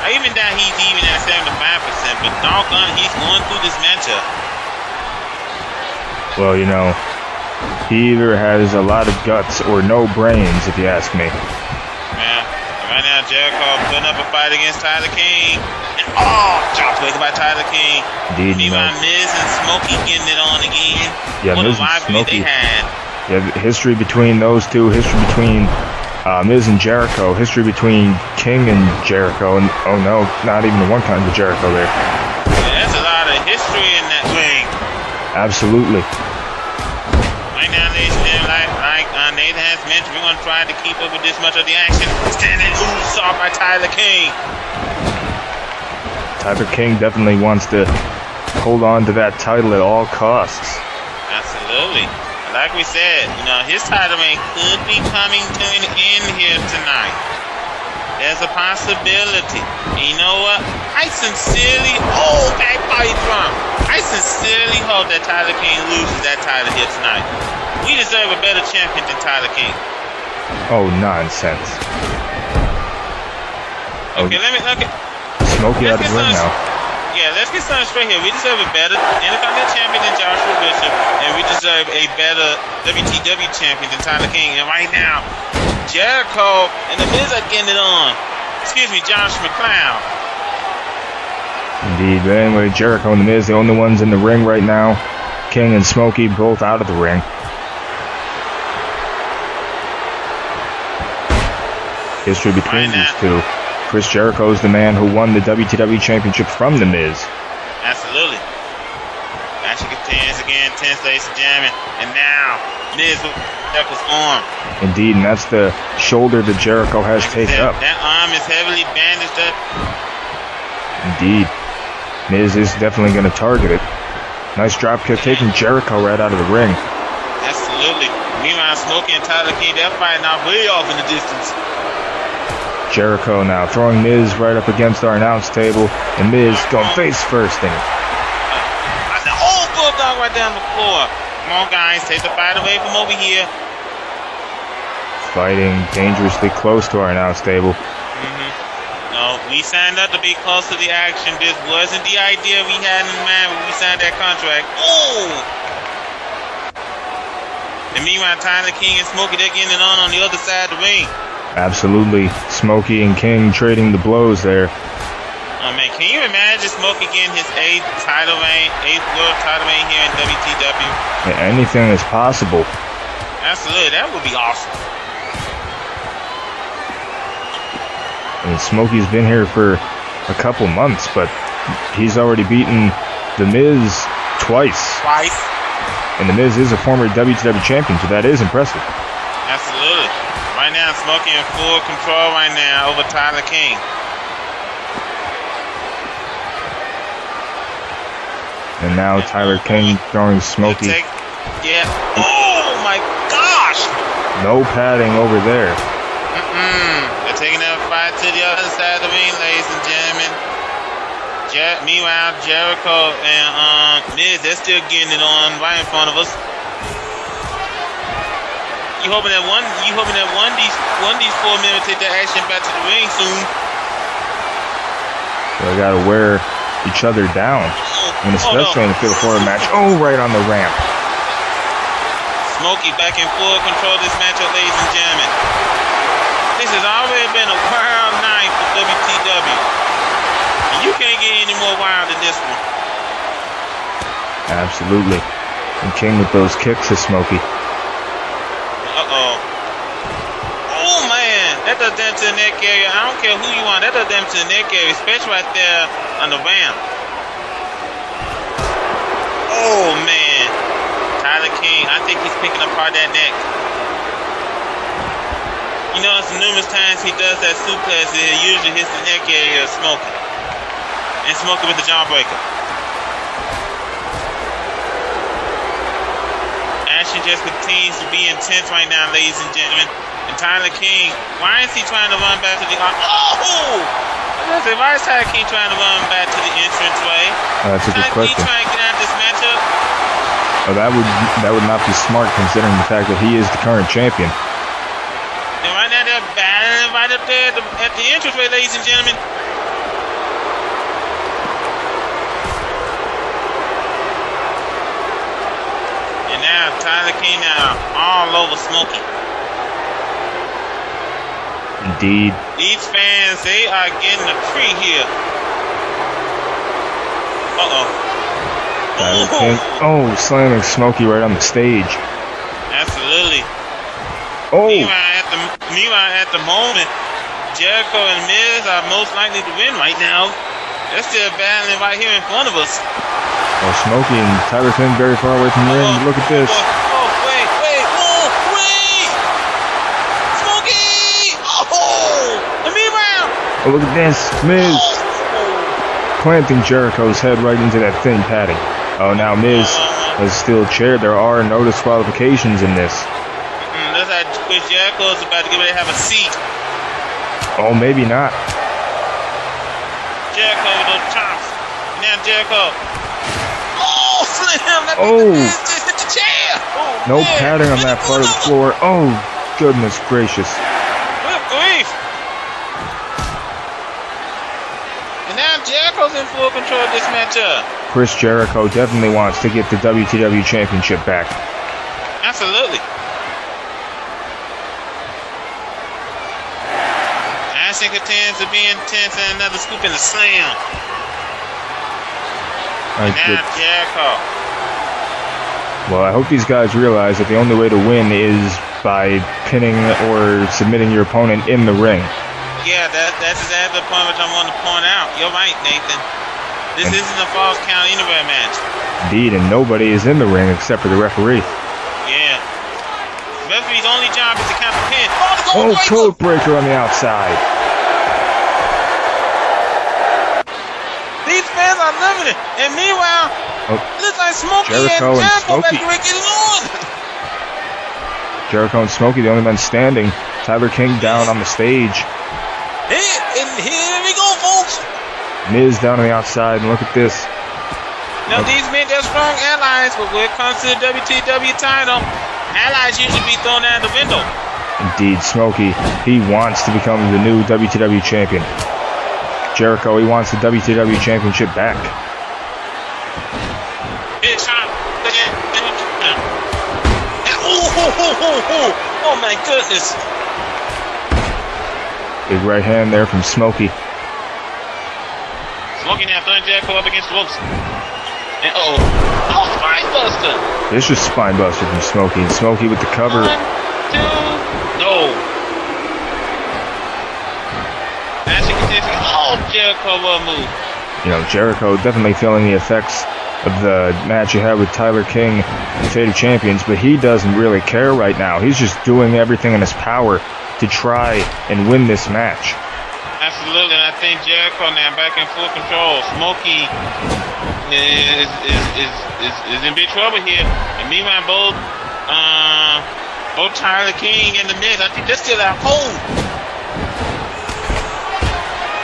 I even doubt he's even at 75%, but doggone, he's going through this matchup. Well, he either has a lot of guts or no brains, if you ask me. Yeah. Right now, Jericho putting up a fight against Tyler King. And drop leg by Tyler King. Indeed, meanwhile, Miz and Smokey getting it on again. Yeah, what Miz a rivalry they had. Yeah, history between those two, history between Miz and Jericho, history between King and Jericho, and oh no, not even the one kind of Jericho there. Yeah, that's a lot of history in that ring. Absolutely. Right now, ladies and gentlemen, like Nathan has mentioned, we're going to try to keep up with this much of the action. Standing loose off by Tyler King. Tyler King definitely wants to hold on to that title at all costs. Absolutely. Like we said, his title reign could be coming to an end here tonight. There's a possibility. And you know what? I sincerely hope that Tyler King loses that title here tonight. We deserve a better champion than Tyler King. Oh, nonsense. Okay, let me Smokey out of the ring now. Yeah, let's get something straight here. We deserve a better Intercontinental champion than Joshua Bishop, and we deserve a better WTW champion than Tyler King. And right now, Jericho and the Miz are getting it on. Excuse me, Josh McCloud. Indeed, but anyway, Jericho and the Miz, the only ones in the ring right now. King and Smokey both out of the ring. History between these two. Chris Jericho is the man who won the WTW Championship from The Miz. Absolutely. Action continues again. intense, ladies and gentlemen. And now, Miz with Jericho's arm. Indeed, and that's the shoulder that Jericho has taken up. That arm is heavily bandaged up. Indeed. Miz is definitely going to target it. Nice drop kick, taking Jericho right out of the ring. Absolutely. Meanwhile, Smokey and Tyler King, they're fighting off way off in the distance. Jericho now throwing Miz right up against our announce table, and Miz going face first in it. Oh, bulldog right down the floor. Come on, guys, take the fight away from over here. Fighting dangerously close to our announce table. No, we signed up to be close to the action. This wasn't the idea we had in mind when we signed that contract. Oh! And meanwhile, Tyler King and Smokey, they're getting it on the other side of the ring. Absolutely. Smokey and King trading the blows there. Oh, man, can you imagine Smokey getting his 8th world title reign here in WTW? Yeah, anything is possible. Absolutely, that would be awesome. And Smokey's been here for a couple months, but he's already beaten The Miz twice. And The Miz is a former WTW champion, so that is impressive. Absolutely. Right now, Smokey in full control right now over Tyler King. And now Tyler King throwing Smokey. Oh my gosh! No padding over there. They're taking that fight to the other side of the ring, ladies and gentlemen. Meanwhile, Jericho and Miz, they're still getting it on right in front of us. You hoping that one of these 4 men will take that action back to the ring soon. They gotta wear each other down, and especially in the Fatal 4 match. Oh, right on the ramp. Smokey back in full control of this matchup, ladies and gentlemen. This has already been a wild night for WTW. And you can't get any more wild than this one. Absolutely. And King with those kicks to Smokey. Oh, man. That does damage to the neck area. I don't care who you want. That does damage to the neck area, especially right there on the ramp. Oh, man. Tyler King, I think he's picking apart that neck. You notice numerous times he does that suplex, it usually hits the neck area of Smokey. And Smokey with the jawbreaker. Action just continues to be intense right now, ladies and gentlemen. And Tyler King, why is he trying to run back to the... Oh! Why is Tyler King trying to run back to the entranceway? That's a good question. Tyler King trying to get out of this matchup? Oh, that would not be smart considering the fact that he is the current champion. And right now they're battling right up there at the entranceway, ladies and gentlemen. And now Tyler King now all over Smokey. Indeed. These fans, they are getting a treat here. Oh, slamming Smokey right on the stage. Absolutely. Oh. Meanwhile, at the moment, Jericho and Miz are most likely to win right now. They're still battling right here in front of us. Oh, Smokey and Tyler King very far away from the ring. Look at this. Wait. Smokey! And meanwhile. Oh, look at this. Miz planting Jericho's head right into that thin padding. Oh, now Miz is still chaired. There are no disqualifications in this. Looks like Chris Jericho is about to get ready to have a seat. Oh, maybe not. Jericho with those chops. Now Jericho. Oh, slam! Just hit the chair. No padding on that part of the floor. Oh, goodness gracious. Good grief. And now Jericho's in full control of this matchup. Chris Jericho definitely wants to get the WTW Championship back. Absolutely. Action continues to be intense, and another scoop in the slam. And now Jericho. Well, I hope these guys realize that the only way to win is by pinning or submitting your opponent in the ring. Yeah, that's exactly the point which I want to point out. You're right, Nathan. This isn't a false count anywhere match. Indeed, and nobody is in the ring except for the referee. Yeah. The referee's only job is to count the pin. Oh, code breaker on the outside. These fans are loving it. And meanwhile, looks like Smokey Jericho and Smokey. Jericho and Smokey, the only men standing. Tyler King down on the stage. And here we go, folks. Miz down on the outside, and look at this. Now, these men, they're strong allies, but when it comes to the WTW title, allies usually be thrown out the window. Indeed, Smokey, he wants to become the new WTW champion. Jericho, he wants the WTW championship back. Oh my goodness. Big right hand there from Smokey. Smokey now throwing Jericho up against the ropes. And spine buster. Vicious spine buster from Smokey. And Smokey with the cover. 1, 2, no. Jericho will move. You know, Jericho definitely feeling the effects of the match he had with Tyler King, the Fate of Champions, but he doesn't really care right now. He's just doing everything in his power to try and win this match. Absolutely, and I think Jericho now back in full control. Smokey is in big trouble here. And meanwhile, both Tyler King and the Miz, I think they're still out cold.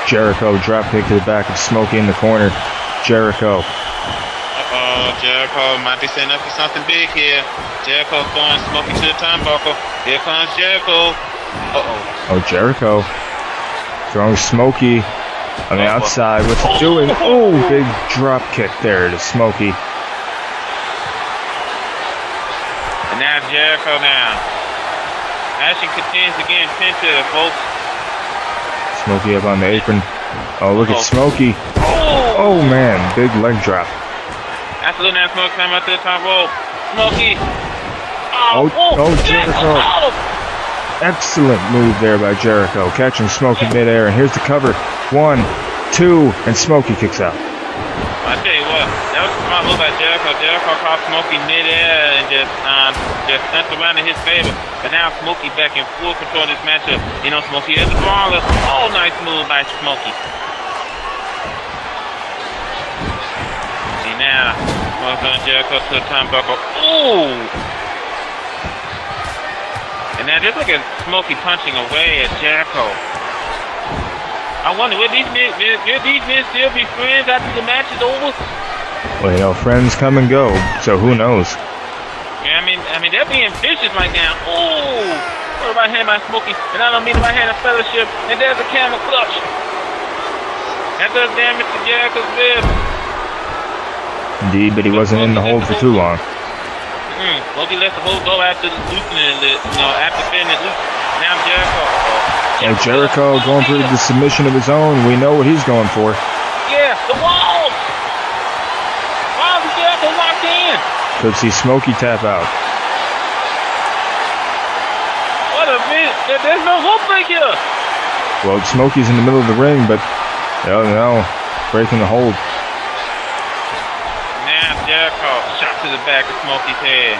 Jericho drop kick to the back of Smokey in the corner. Jericho. Jericho might be setting up for something big here. Jericho throwing Smokey to the turnbuckle. Here comes Jericho. Oh, Jericho throwing Smokey on the outside. What's he doing? Oh, big drop kick there to Smokey. And now Jericho now. Action continues again, pincher, folks. Smokey up on the apron. Oh, look at Smokey. Oh, man. Big leg drop. Absolutely now Smokey coming out to the top rope. Smokey. Jericho. Excellent move there by Jericho. Catching Smokey midair. And here's the cover. 1, 2, and Smokey kicks out. I tell you what, that was a smart move by Jericho. Jericho caught Smokey midair and just sent around in his favor. But now Smokey back in full control of this matchup. You know, Smokey is a brawler. Oh, nice move by Smokey. See now, Smokey on Jericho to the turnbuckle. Ooh! And now just look at Smokey punching away at Jericho. I wonder, will these men still be friends after the match is over? Well, you know, friends come and go, so who knows? Yeah, I mean, they're being vicious right now. Ooh! What about hand by Smokey? And I don't mean by hand of fellowship. And there's a camel clutch. That does damage to Jericho's rib. Indeed, but he wasn't in the hold for too long. Smokey lets the hold go after loosening it, after fitting it loose. Now Jericho. And Jericho going for the submission of his own. We know what he's going for. Yeah, the wall. Wow, Jericho locked in. Could see Smokey tap out. What a minute. There's no rope break here. Well, Smokey's in the middle of the ring, but no, breaking the hold. Now Jericho shot to the back of Smokey's head.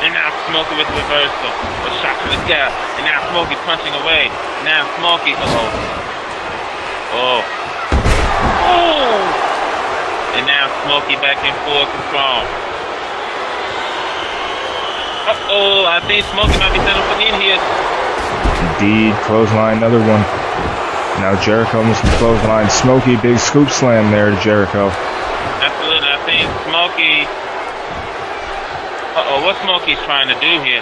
And now Smokey with the reversal. A shot to the scalp. And now Smokey punching away. Now Smokey. Oh. And now Smokey back in full control. I think Smokey might be setting up in here. Indeed, clothesline, another one. Now Jericho missing the clothesline. Smokey, big scoop slam there to Jericho. Absolutely, I think Smokey. What Smokey's trying to do here?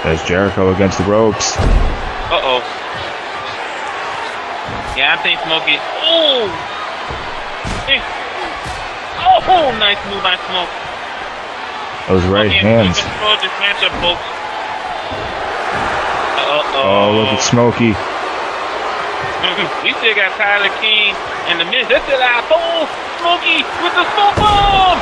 There's Jericho against the ropes. Yeah, I think Smokey. Nice move by Smokey. Those right hands. Control this matchup, folks. Look at Smokey. We still got Tyler King and the Miz. They're still out. Smokey with the smoke bomb.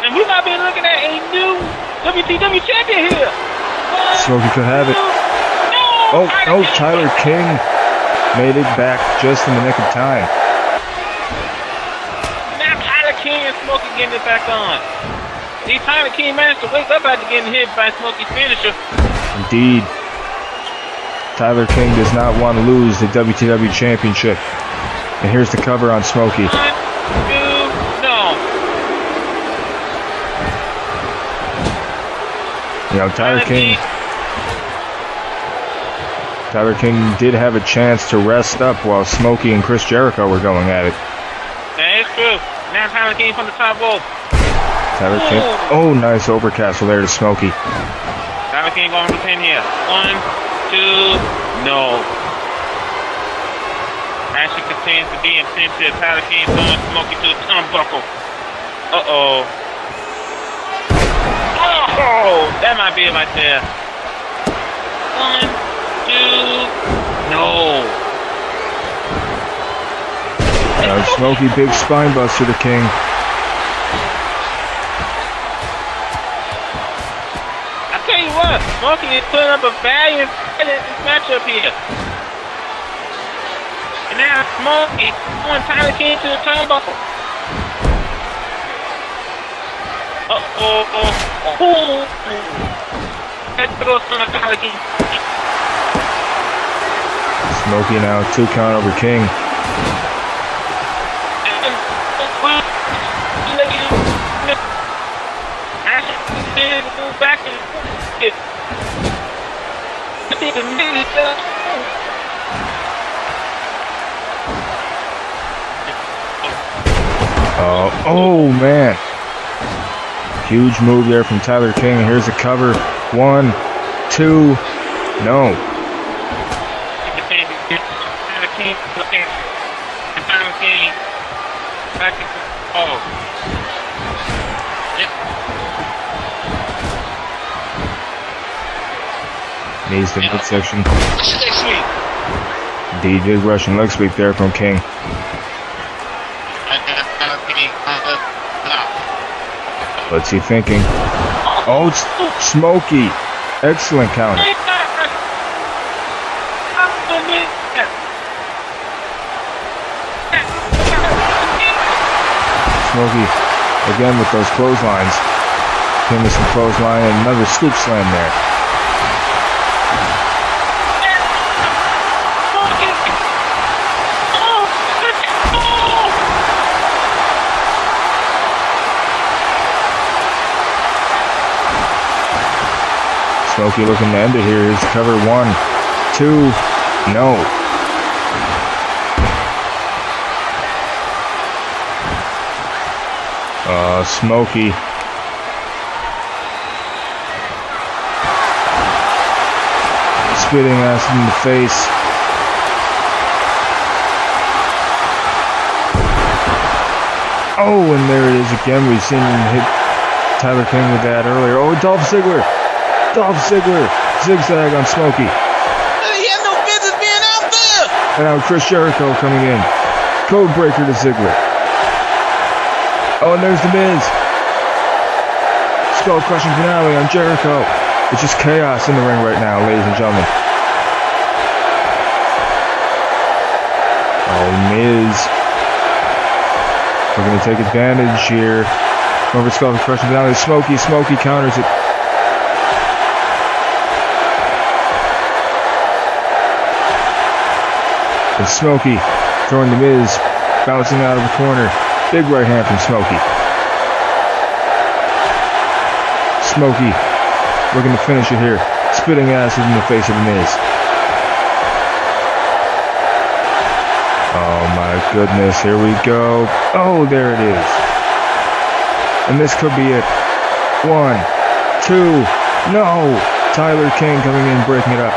And we might be looking at a new WTW champion here. Smokey could have it. No, Tyler King. made it back just in the nick of time. Now Tyler King and Smokey getting it back on. See, Tyler King managed to wake up after getting hit by Smokey's finisher. Indeed. Tyler King does not want to lose the WTW Championship. And here's the cover on Smokey. 1, 2, no. You know, Tyler King did have a chance to rest up while Smokey and Chris Jericho were going at it. That is true. Now Tyler King from the top rope. Tyler King. Oh, nice overcastle there to Smokey. Tyler King going for the pin here. 1, 2, no. Action continues to be intensive. Tyler King throwing Smokey to the turnbuckle. Uh-oh. Oh, that might be it right there. 1, 2, no. Smokey, big spine buster to King. I tell you what, Smokey is putting up a valiant fight in this matchup here. And now Smokey throwing Tyler King to the turnbuckle. Uh-oh. Let's go from Tyler King. Smokey now 2 count over King. Back oh man. Huge move there from Tyler King. Here's the cover. 1, 2, no. Needs the midsection. Indeed, big Russian leg sweep there from King. What's he thinking? Oh, it's Smokey. Excellent counter. Smokey again with those clotheslines. King with some clothesline and another scoop slam there. Smokey looking to end it here. Here's cover. 1, 2, no. Smokey. Spitting acid in the face. Oh, and there it is again. We've seen him hit Tyler King with that earlier. Oh, Dolph Ziggler. Dolph Ziggler. Zigzag on Smokey. He had no business being out there. And now Chris Jericho coming in. Code breaker to Ziggler. Oh, and there's The Miz. Skull crushing finale on Jericho. It's just chaos in the ring right now, ladies and gentlemen. Oh, Miz. We're going to take advantage here. Over skull crushing finale. Smokey counters it. And Smokey throwing The Miz, bouncing out of the corner. Big right hand from Smokey. Smokey looking to finish it here. Spitting acid in the face of The Miz. Oh my goodness, here we go. Oh, there it is. And this could be it. 1, 2, no. Tyler King coming in, breaking it up.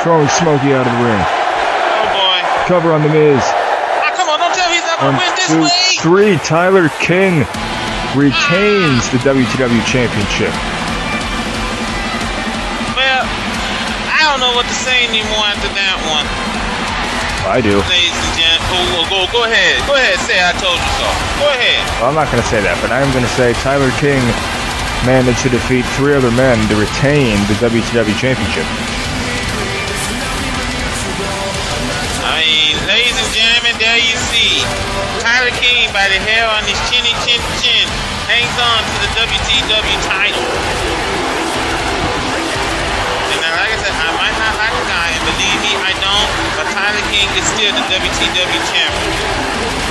Throwing Smokey out of the ring. Oh boy. Cover on The Miz. Come on, don't tell me he's not going to win this 2, way. 3. Tyler King retains the WTW Championship. Well, I don't know what to say anymore after that one. I do. Ladies and gentlemen, go ahead. Go ahead, say I told you so. Go ahead. Well, I'm not going to say that, but I am going to say Tyler King managed to defeat 3 other men to retain the WTW Championship. I mean, ladies and gentlemen, there you see Tyler King by the hair on his chinny chin chin hangs on to the WTW title. And now, like I said, I might not like the guy, and believe me, I don't, but Tyler King is still the WTW champion.